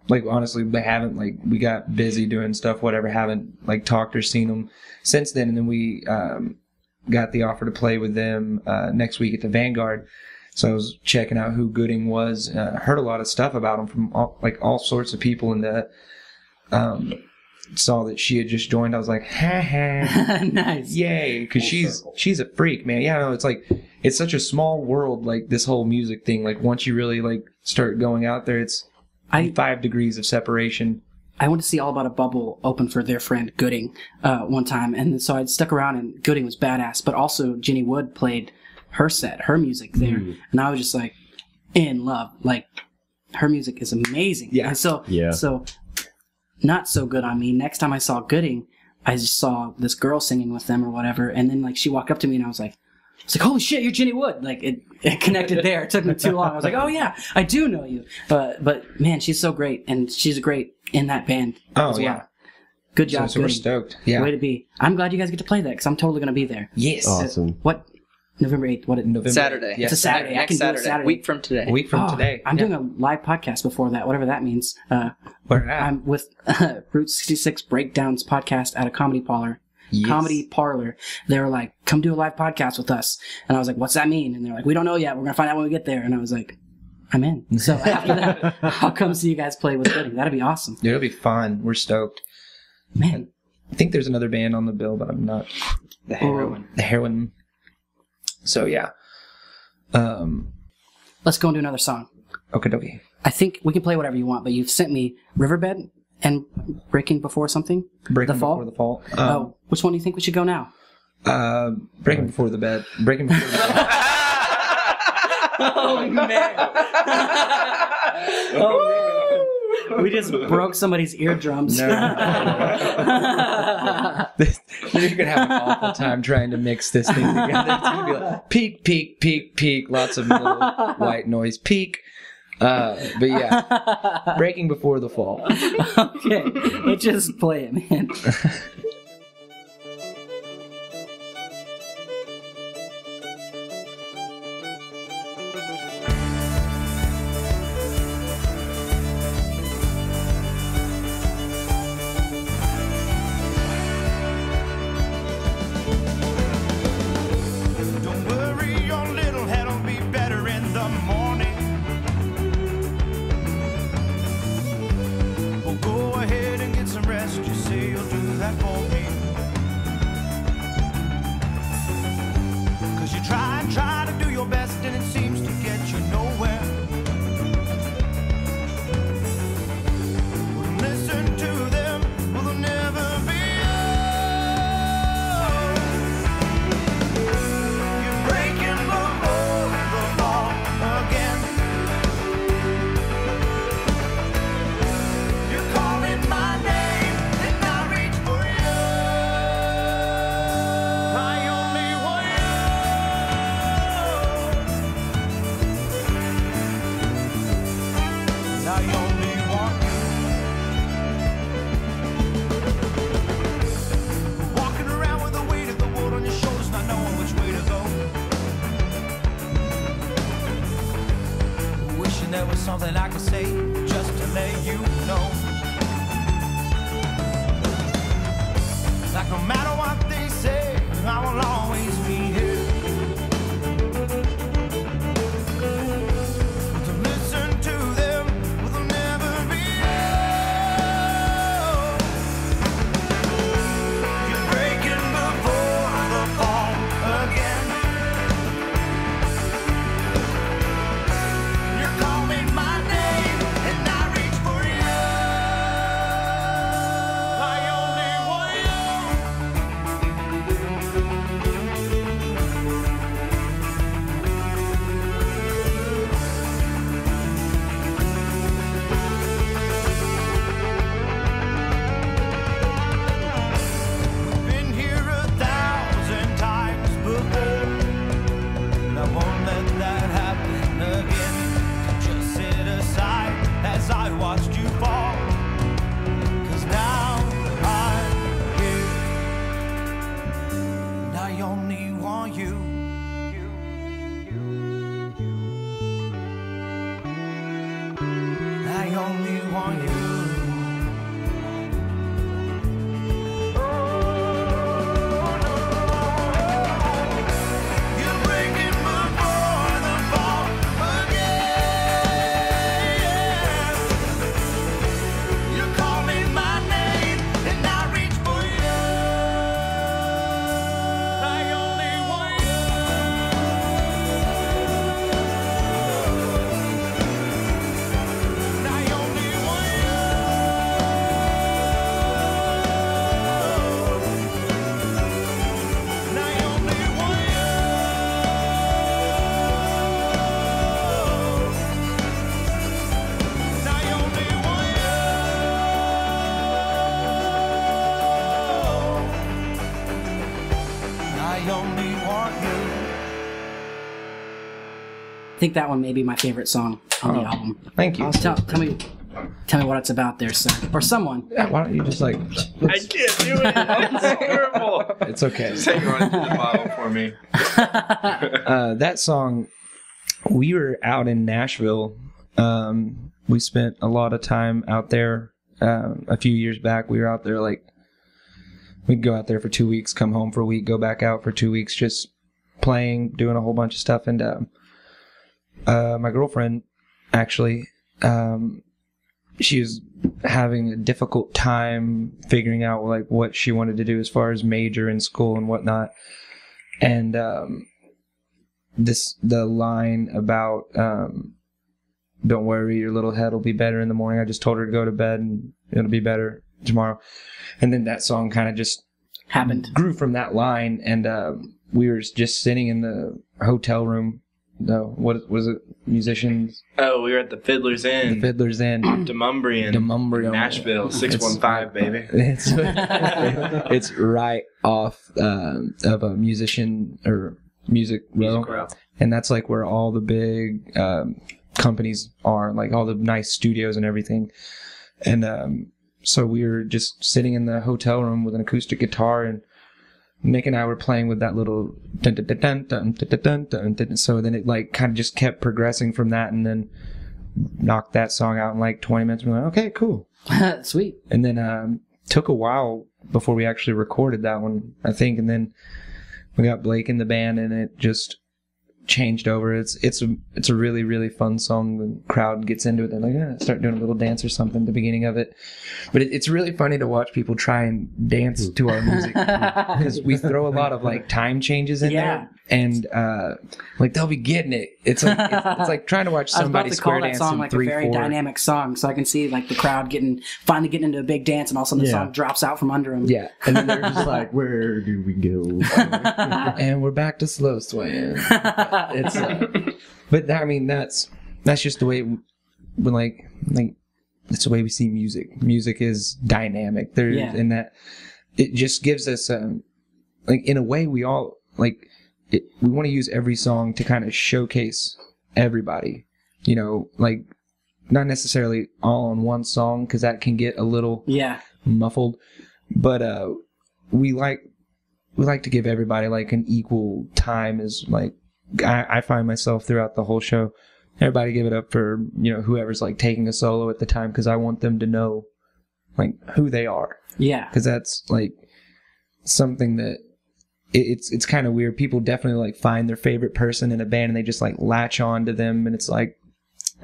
Like, honestly, we got busy doing stuff, whatever, haven't, like, talked or seen them since then. And then we got the offer to play with them next week at the Vanguard. So I was checking out who Gooding was. Heard a lot of stuff about him from, all sorts of people. And saw that she had just joined. I was like, ha ha. Nice. Yay. Because she's a freak, man. Yeah, no, it's like, it's such a small world, like, this whole music thing. Like, once you really, like, start going out there, it's 5 degrees of separation. I went to see All About a Bubble open for their friend Gooding one time, and so I stuck around, and Gooding was badass, but also Jenny Wood played her music there, and I was just like in love. Like, her music is amazing. Yeah. And so Yeah. so not so good on me. Next time I saw Gooding, I just saw this girl singing with them or whatever, and then like she walked up to me and I was like, holy shit, you're Jenny Wood. Like, it connected there. It took me too long. I was like, oh yeah, I do know you. But man, she's so great, and she's great in that band as well. Yeah. Good job, So we're Gooding. stoked. Yeah. Way to be. I'm glad you guys get to play that, because I'm totally going to be there. Yes. Awesome. What? November 8th. What? November. Saturday. Yeah. It's a Saturday. I Next can do Saturday. it Saturday. Week from today. A week from Oh, today. I'm doing a live podcast before that, whatever that means. Where at? I'm with Route 66 Breakdowns podcast at a comedy parlor. Yes. Comedy parlor. They were like, come do a live podcast with us. And I was like, what's that mean? And they're like, we don't know yet. We're going to find out when we get there. And I was like, I'm in. So after that, I'll come see you guys play with Gooding. That'd be awesome. Dude, it'll be fun. We're stoked. Man. I think there's another band on the bill, but I'm not. The heroin. The Heroin. So, yeah. Let's go and do another song. Okie dokie. I think we can play whatever you want, but you've sent me Riverbed and Breaking Before something. Breaking The Fall? Before the Fall. Which one do you think we should go now? Breaking Before the Bed. Breaking Before the Bed. Oh, man. Oh, man. We just broke somebody's eardrums. No. You're going to have an awful time trying to mix this thing together. It's going to be like peak, peak, peak, peak. Lots of little white noise. Peak. But yeah, Breaking Before the Fall. Okay, let's just play it, man. Don't worry, your little head'll be better in the morning. Well, go ahead and get some rest. You say you'll do that for me. 'Cause you try and try to do your best, and it seems to get you nowhere. Well, listen to them, well, they'll never be yours. You're breaking before the fall again. You're calling my name, and I reach for you. I only want you. I only want you. Walking around with the weight of the world on your shoulders, not knowing which way to go. Wishing there was something I could say just to let you know. Like no matter what they say, I will always be here. To listen to them, well, they'll never be yours. You're breaking before the fall again. You're calling my name, and I reach for you. I only want you. Been here 1,000 times before. And I won't let that happen again. Just sit aside as I watched you fall. 'Cause now I'm here. And I only want you. I only want you. You're breaking before the fall again. You're calling my name, and I reach for you. I only want you. I only want you. I only want you. I only want you. I only want you. I think that one may be my favorite song on the album. Thank you. Tell me what it's about there, sir. Or someone. Yeah, why don't you just like... I can't do it. It's terrible. It's okay. Take one to the bottle for me. That song, we were out in Nashville. We spent a lot of time out there. A few years back, we were out there we'd go out there for 2 weeks, come home for a week, go back out for 2 weeks, just playing, doing a whole bunch of stuff. And my girlfriend, actually, she was having a difficult time figuring out what she wanted to do as far as major in school and whatnot. And the line about don't worry, your little head will be better in the morning. I just told her to go to bed and it'll be better tomorrow. And then that song kind of just Happened. grew from that line. And we were just sitting in the hotel room. No, what was it? Musicians? Oh, we were at the Fiddler's Inn. The Fiddler's Inn. Demumbrian. Nashville, 615, baby. It's right off of a musician or music row. And that's where all the big companies are, like all the nice studios and everything. And so we were just sitting in the hotel room with an acoustic guitar, and Nick and I were playing with that little dun dun dun dun dun dun dun dun dun. So then it like kind of just kept progressing from that, and then knocked that song out in like 20 minutes. We're like, okay, cool. Sweet. And then took a while before we actually recorded that one, I think. And then we got Blake in the band, and it just changed over. It's a really, really fun song. The crowd gets into it. They're like, yeah, start doing a little dance or something at the beginning of it. But it's really funny to watch people try and dance to our music, because we throw a lot of like time changes in there, and like they'll be getting it. It's like trying to watch somebody square dance song in like 3/4. a very dynamic song, so I can see like the crowd finally getting into a big dance, and all of a sudden the song drops out from under them. Yeah, And then they're just like, where do we go? and we're back to slow swaying. It's but I mean that's just the way we like that's the way we see music. Music is dynamic. And that it just gives us like in a way we all like it. We want to use every song to kind of showcase everybody. You know, like not necessarily all on one song, because that can get a little muffled. But we like to give everybody like an equal time. As like I find myself throughout the whole show, everybody give it up for, you know, whoever's like taking a solo at the time, because I want them to know like who they are. Yeah. Because that's like something that it's kind of weird. People definitely like find their favorite person in a band, and they just like latch on to them, and it's like,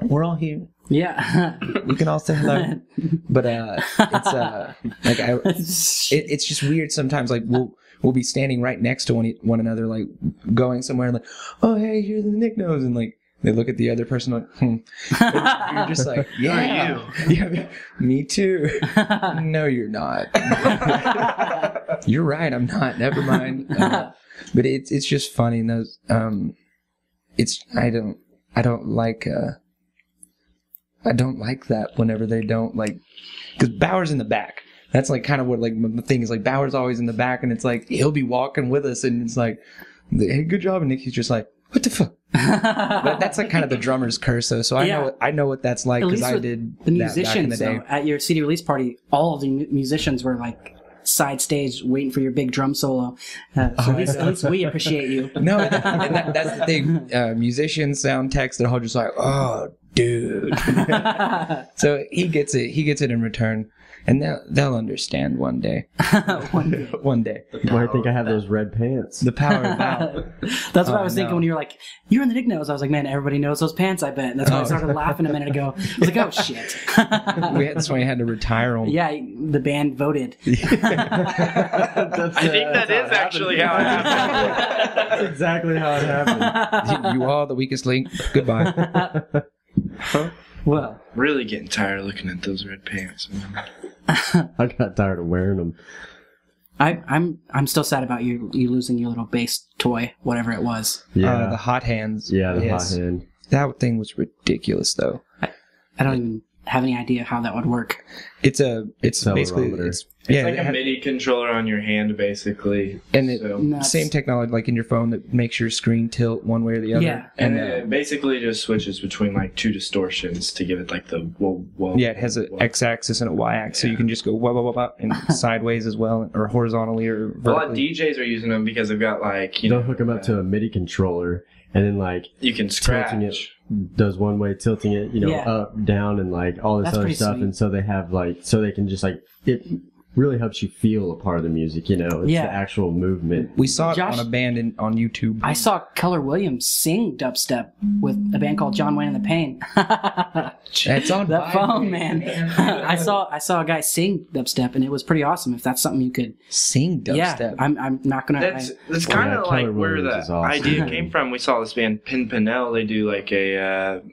we're all here. Yeah. We can all say hello. But it's like it's just weird sometimes. Like we'll be standing right next to one another, like going somewhere, and like, oh hey, you're the Nicnos, and like they look at the other person like, You're just like, yeah, yeah, me too. No, you're not. You're right, I'm not. Never mind. But it's just funny. And those I don't like that whenever they don't like, because Bauer's in the back. That's like kind of what like the thing is, like Bauer's always in the back, and it's like he'll be walking with us, and it's like, hey, good job, and Nicky's just like, what the fuck? But that's like kind of the drummer's curse, though. So I know what that's like, because I did the that back in the musicians. day. Though, at your CD release party, all of the musicians were like side stage waiting for your big drum solo. So at least we appreciate you. No, and that's the thing. Musicians, sound techs, they're all just like, oh, dude. So he gets it in return. And they'll understand one day. One day. Why I think I have those red pants. The power of Val. That's what I was thinking when you were like, you're in the Nicnos. I was like, man, everybody knows those pants, I bet. And that's why I started laughing a minute ago. I was like, oh, shit. That's why you had to retire them. Yeah, the band voted. I think that is actually how it happened. That's exactly how it happened. You are the weakest link. Goodbye. Well, Really getting tired of looking at those red pants, man. I got tired of wearing them. I'm still sad about you losing your little bass toy, whatever it was. Yeah. The hot hands. Yeah, the Yes. hot hand. That thing was ridiculous, though. I don't even have any idea how that would work. It's basically Accelerometer. It's like a MIDI controller on your hand, basically. and it, So- Nuts. same technology like in your phone that makes your screen tilt one way or the other. Yeah. And it basically just switches between like two distortions to give it like the whoa. Yeah, it has an x-axis and a y-axis, so you can just go wah, wah, wah, wah, and sideways as well, or horizontally or A lot of vertically. DJs are using them because they've got like, They'll hook them up to a MIDI controller, and then like you can tilting it scratch. does one way, tilting it, Yeah. up, down, and like all this That's other pretty stuff. sweet. And so they have like, so they can just like, it really helps you feel a part of the music, It's Yeah. the actual movement. We saw it Josh- on a band on YouTube. I saw Keller Williams sing dubstep with a band called John Wayne and the Pain. It's on That vibrate. phone, man. I saw a guy sing dubstep, and it was pretty awesome. If that's something you could, Sing dubstep. yeah, I'm not gonna. That's Well, kind yeah, of Keller like where Williams the is awesome. idea came from. We saw this band Pinpanel. They do like a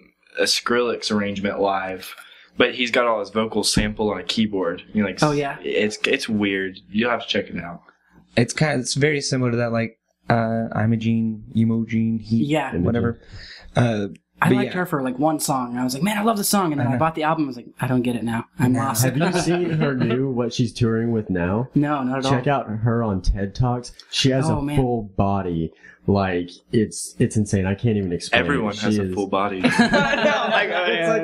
Skrillex arrangement live, but he's got all his vocals sampled on a keyboard. You're like, Oh, yeah? it's weird. You'll have to check it out. It's very similar to that, like Imogene, Heat, Yeah. whatever. I But liked yeah. her for like one song. And I was like, man, I love this song. And then I bought the album. I was like, I don't get it now. I'm lost. Have you seen her new, what she's touring with now? No, not at all. Check out her on TED Talks. She has Oh, a man. full body. Like, it's insane. I can't even explain Everyone it. has She a is- full body. It's like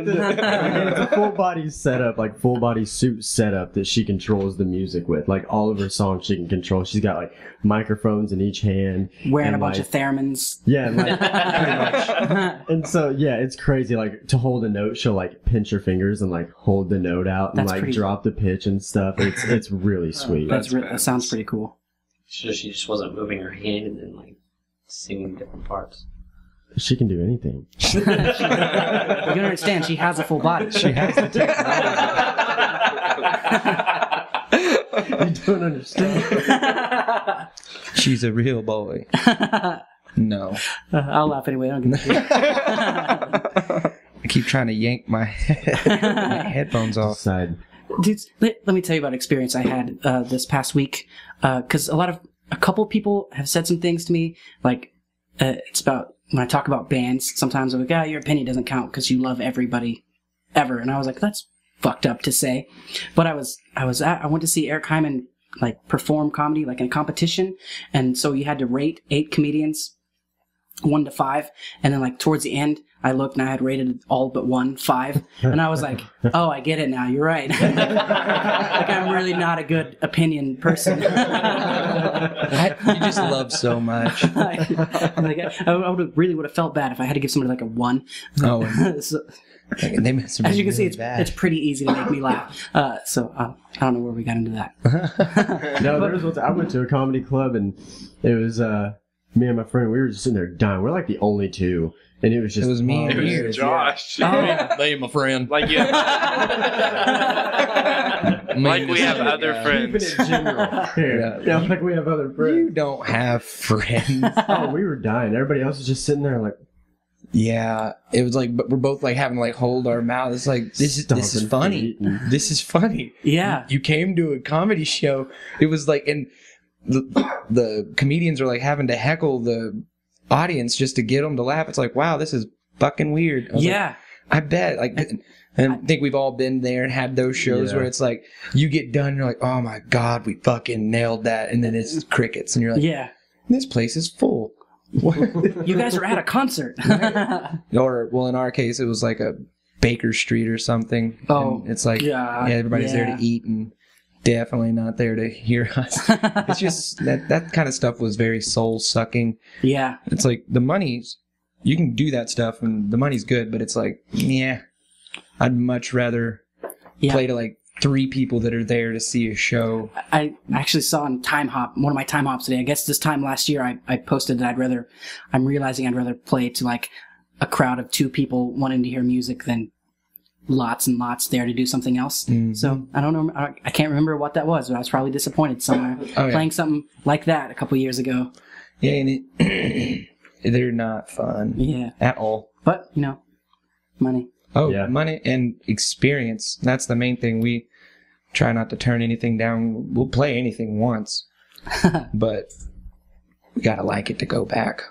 it's a full body setup, like full body suit setup that she controls the music with. Like all of her songs she can control. She's got like microphones in each hand. Wearing and, a bunch like, of theremins. Yeah, like, pretty much. And so yeah, it's crazy. Like to hold a note, she'll like pinch her fingers and like hold the note out and That's like pretty- drop the pitch and stuff. It's really sweet. That sounds pretty cool. So she just wasn't moving her hand and then like singing different parts. She can do anything. You can understand, she has a full body. She has the You don't understand. She's a real boy. No. I'll laugh anyway. I don't give a shit. I keep trying to yank my headphones off. Side. Dudes, let me tell you about an experience I had this past week. Because a couple people have said some things to me. Like, it's about when I talk about bands. Sometimes I'm like, your opinion doesn't count because you love everybody ever. And I was like, that's fucked up to say. But I went to see Eric Hyman like perform comedy like in a competition, and so you had to rate 8 comedians 1 to 5, and then like towards the end I looked and I had rated all but 1 5, and I was like, oh, I get it now, you're right. Like I'm really not a good opinion person. You just love so much. I really would have felt bad if I had to give somebody like a 1. Oh, So, they must have as been you can see, really it's bad. pretty easy to make me laugh. So I don't know where we got into that. No, there was one time I went to a comedy club and it was me and my friend. We were just sitting there dying. We're like the only two, and it was just It was me and It was you. Josh. They my friend. Like yeah, like we have other Keeping friends. it general. Here. Yeah, like we have other You friends. don't have friends. Oh, we were dying. Everybody else was just sitting there like, Yeah, it was like, but we're both like having to like hold our mouth. It's like this is stomping funny. feet and- This is funny. Yeah. You came to a comedy show. It was like, and the comedians are like having to heckle the audience just to get them to laugh. It's like, wow, this is fucking weird. I was like, Yeah. I bet. Like, and I think we've all been there and had those shows Yeah. where it's like you get done, and you're like, oh my god, we fucking nailed that, and then it's crickets, and you're like, Yeah. this place is full. You guys are at a concert. Or, well, in our case, it was like a Baker Street or something. Oh, and it's like, God, yeah, everybody's there yeah. to eat and definitely not there to hear us. It's just that kind of stuff was very soul sucking. Yeah. It's like the money's, you can do that stuff and the money's good, but it's like, yeah, I'd much rather Yeah. play to like 3 people that are there to see a show. I actually saw on Time Hop, one of my Time Hops today. I guess this time last year I posted that I'm realizing I'd rather play to like a crowd of 2 people wanting to hear music than lots and lots there to do something else. Mm-hmm. So I don't know, I can't remember what that was, but I was probably disappointed somewhere Oh, yeah. playing something like that a couple years ago. Yeah, and they're not fun Yeah. at all. But, money. Oh, Yeah. money and experience. That's the main thing. We try not to turn anything down. We'll play anything once, but we gotta like it to go back.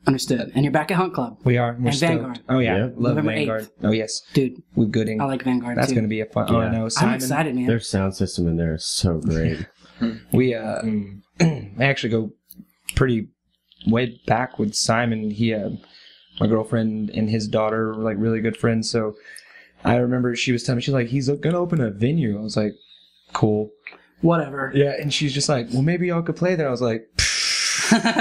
Understood. And you're back at Hunt Club. We are. We're And stoked. Vanguard. Oh yeah, Yeah. love November Vanguard. 8th. Oh yes, Dude, with Gooding. I like Vanguard That's too. gonna be a fun. Oh Yeah. no, I'm Simon. excited, man. their sound system in there is so great. We I actually go pretty way back with Simon. He my girlfriend and his daughter were like really good friends. So I remember she was telling me, she's like, he's gonna open a venue. I was like, cool. Whatever. Yeah, and she's just like, well, maybe y'all could play there. I was like,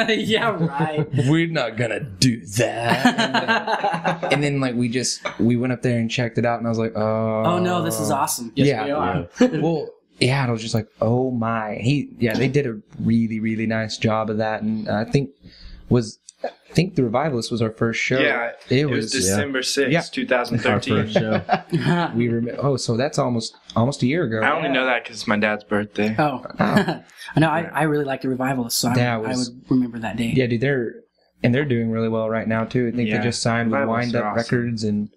Yeah, right. we're not gonna do that. And then like we went up there and checked it out, and I was like, Oh no, this is awesome. yeah. Well, yeah, and I was just like, oh my. They did a really, really nice job of that, and I think the Revivalist was our first show. Yeah, it was was. December 6th, Yeah. Our 2013. first show. We remember. Oh, so that's almost a year ago. I only know that because it's my dad's birthday. Oh. I know, I really like the Revivalists, so That I was- would remember that day. Yeah, dude, they're doing really well right now too. I think Yeah. they just signed with Revivalists Wind Up are awesome. Records, and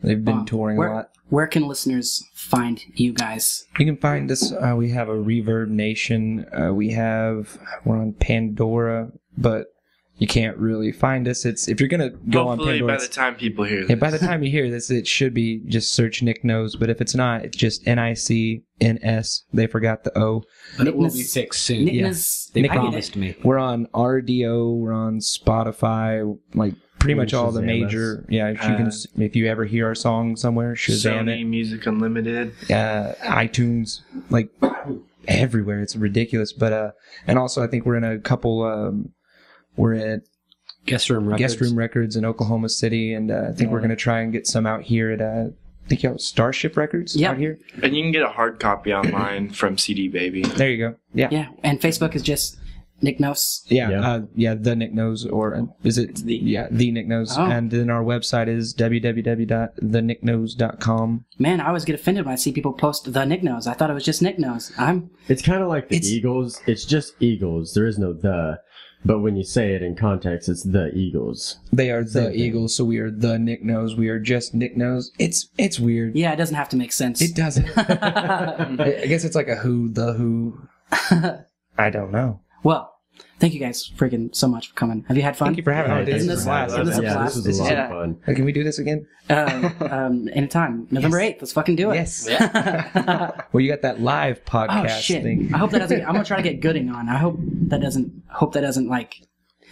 they've been touring a lot. Where can listeners find you guys? You can find us. We have a Reverb Nation. We're on Pandora, but you can't really find us. It's if you're gonna go on Hopefully, Pandora. by the time people hear this. Yeah, by the time you hear this, it should be just search Nick Knows. But if it's not, it's just NICNS. They forgot the O. But it will be Nicnos- fixed soon. Nicnos- They I get it. promised me. We're on RDO. We're on Spotify. Like pretty much all the Shazam major. Yeah, if you can, if you ever hear our song somewhere, Shazam Sony it. Music Unlimited. iTunes, like everywhere. It's ridiculous. But and also I think we're in a couple. We're at Guest Room Records. Guest Room Records in Oklahoma City, and I think we're going to try and get some out here at I think you have Starship Records Yep. out here. And you can get a hard copy online from CD Baby. There you go. Yeah, Yeah, and Facebook is just Nicnos. yeah. The Nick Knows, or is it the Nick Knows? Oh. And then our website is www.thenicknows.com. Man, I always get offended when I see people post the Nicnos. I thought it was just Nicnos. It's kind of like the Eagles. It's just Eagles. There is no the. But when you say it in context, it's the Eagles. They are Same the thing. Eagles, so we are the Nick Knows. We are just Nick Knows. It's weird. Yeah, it doesn't have to make sense. It doesn't. I guess it's like a who, the who. I don't know. Well, thank you guys freaking so much for coming. Have you had fun? Thank you for having me. Hey, This Isn't is this- a blast. isn't this a Yeah, blast? this was a lot Yeah. of fun. Can we do this again? Anytime. November 8th. Let's fucking do it. Yes. Well, you got that live podcast Oh shit! thing. I hope that doesn't. I'm gonna try to get Gooding on. I hope that doesn't like.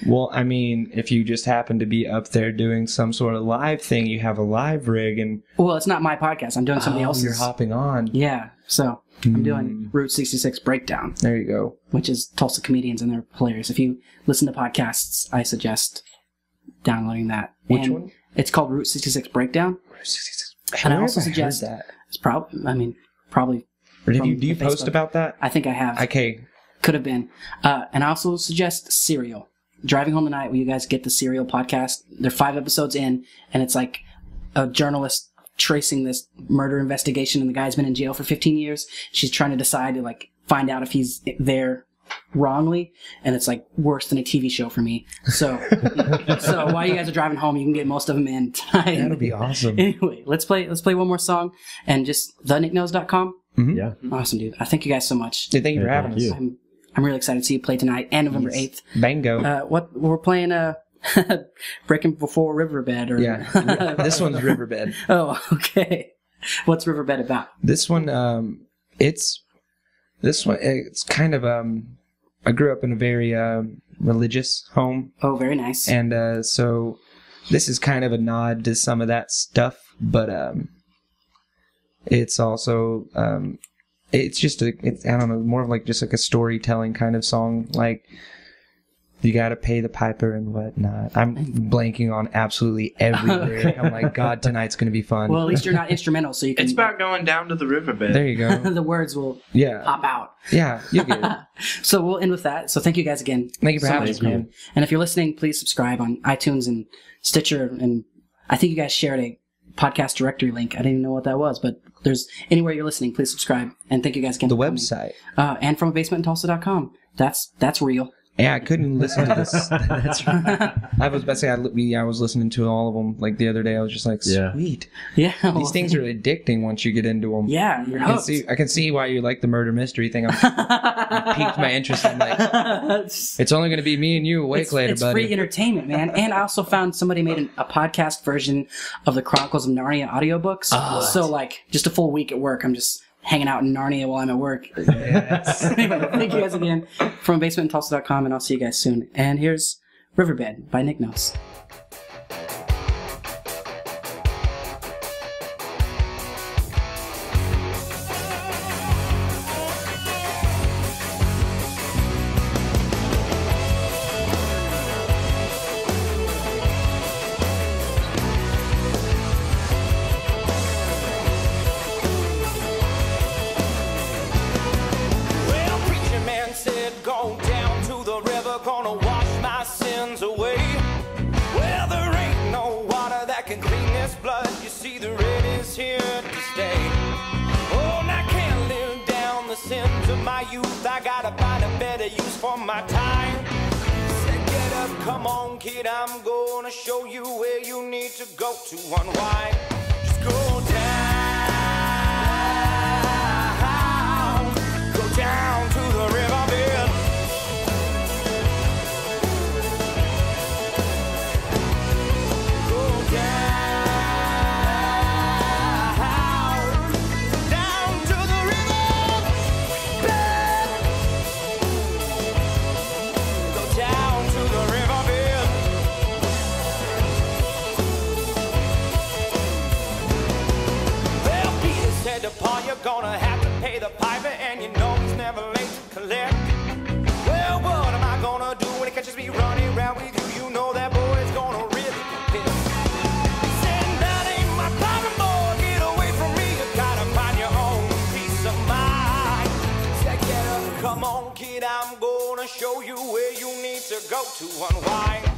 Well, I mean, if you just happen to be up there doing some sort of live thing, you have a live rig, and Well, it's not my podcast. I'm doing somebody else's. you're hopping on. Yeah. So I'm doing Route 66 Breakdown, There you go. which is Tulsa comedians and they're hilarious. If you listen to podcasts, I suggest downloading that. Which And one? It's called Route 66 Breakdown. And I also suggest- that. It's probably. Or do from you post Facebook. about that? I think I have. Okay. Could have been. And I also suggest Serial. Driving Home Tonight, where you guys get the Serial podcast. They're 5 episodes in, and it's like a journalist tracing this murder investigation, and the guy's been in jail for 15 years. She's trying to decide to like find out if he's there wrongly, and it's like worse than a TV show for me. So, so while you guys are driving home, you can get most of them in tonight. That'll be awesome. Anyway, let's play one more song, and just thenicknows.com. Yeah. Awesome, dude. I thank you guys so much. Yeah, thank you for Hey, having thank us. you. I'm really excited to see you play tonight and November 8th. Bango. What we're playing? Breaking Before Riverbed, or Yeah. This one's Riverbed. Oh, okay. What's Riverbed about? This one, it's kind of, I grew up in a very, religious home. Oh, very nice. And, so this is kind of a nod to some of that stuff, but, it's also, it's just I don't know, more of like just like a storytelling kind of song. Like, you gotta pay the piper and whatnot. I'm blanking on absolutely every lyric. I'm like, God, tonight's gonna be fun. Well, at least you're not instrumental, so you can. It's about going down to the riverbed. There you go. the words will Yeah. pop out. Yeah, you'll get it. So we'll end with that. So thank you guys again. Thank you for so having much us, for coming. man. And if you're listening, please subscribe on iTunes and Stitcher. And I think you guys shared a podcast directory link. I didn't even know what that was, but there's anywhere you're listening, please subscribe. And thank you guys again. The for coming. website. And from a basementtulsa.com. That's real. Yeah, I couldn't listen to this. That's right. I was about to say, I was listening to all of them like the other day. I was just like, Yeah. sweet. Yeah. These things are addicting once you get into them. Yeah, you're I can hooked. I can see why you like the murder mystery thing. You piqued my interest. I'm like, it's only going to be me and you awake later, it's buddy. free entertainment, man. And I also found somebody made a podcast version of the Chronicles of Narnia audiobooks. So like just a full week at work, I'm just hanging out in Narnia while I'm at work. Anyway, thank you guys again from basementtulsa.com, and I'll see you guys soon. And here's Riverbed by Nicnos. Well, preacher man said, go down to the river, gonna wash my sins away. Well, there ain't no water that can clean this blood. You see, the red is here to stay. Oh, and I can't live down the sins of my youth. I gotta find a better use for my time. Said, get up, come on, kid, I'm gonna show you where you need to go to unwind. Just go down to the riverbed. around with you, you know that boy's gonna really be pissed. Saying that ain't my problem, boy, get away from me. You gotta find your own peace of mind. Said, get up, come on, kid, I'm gonna show you where you need to go to unwind.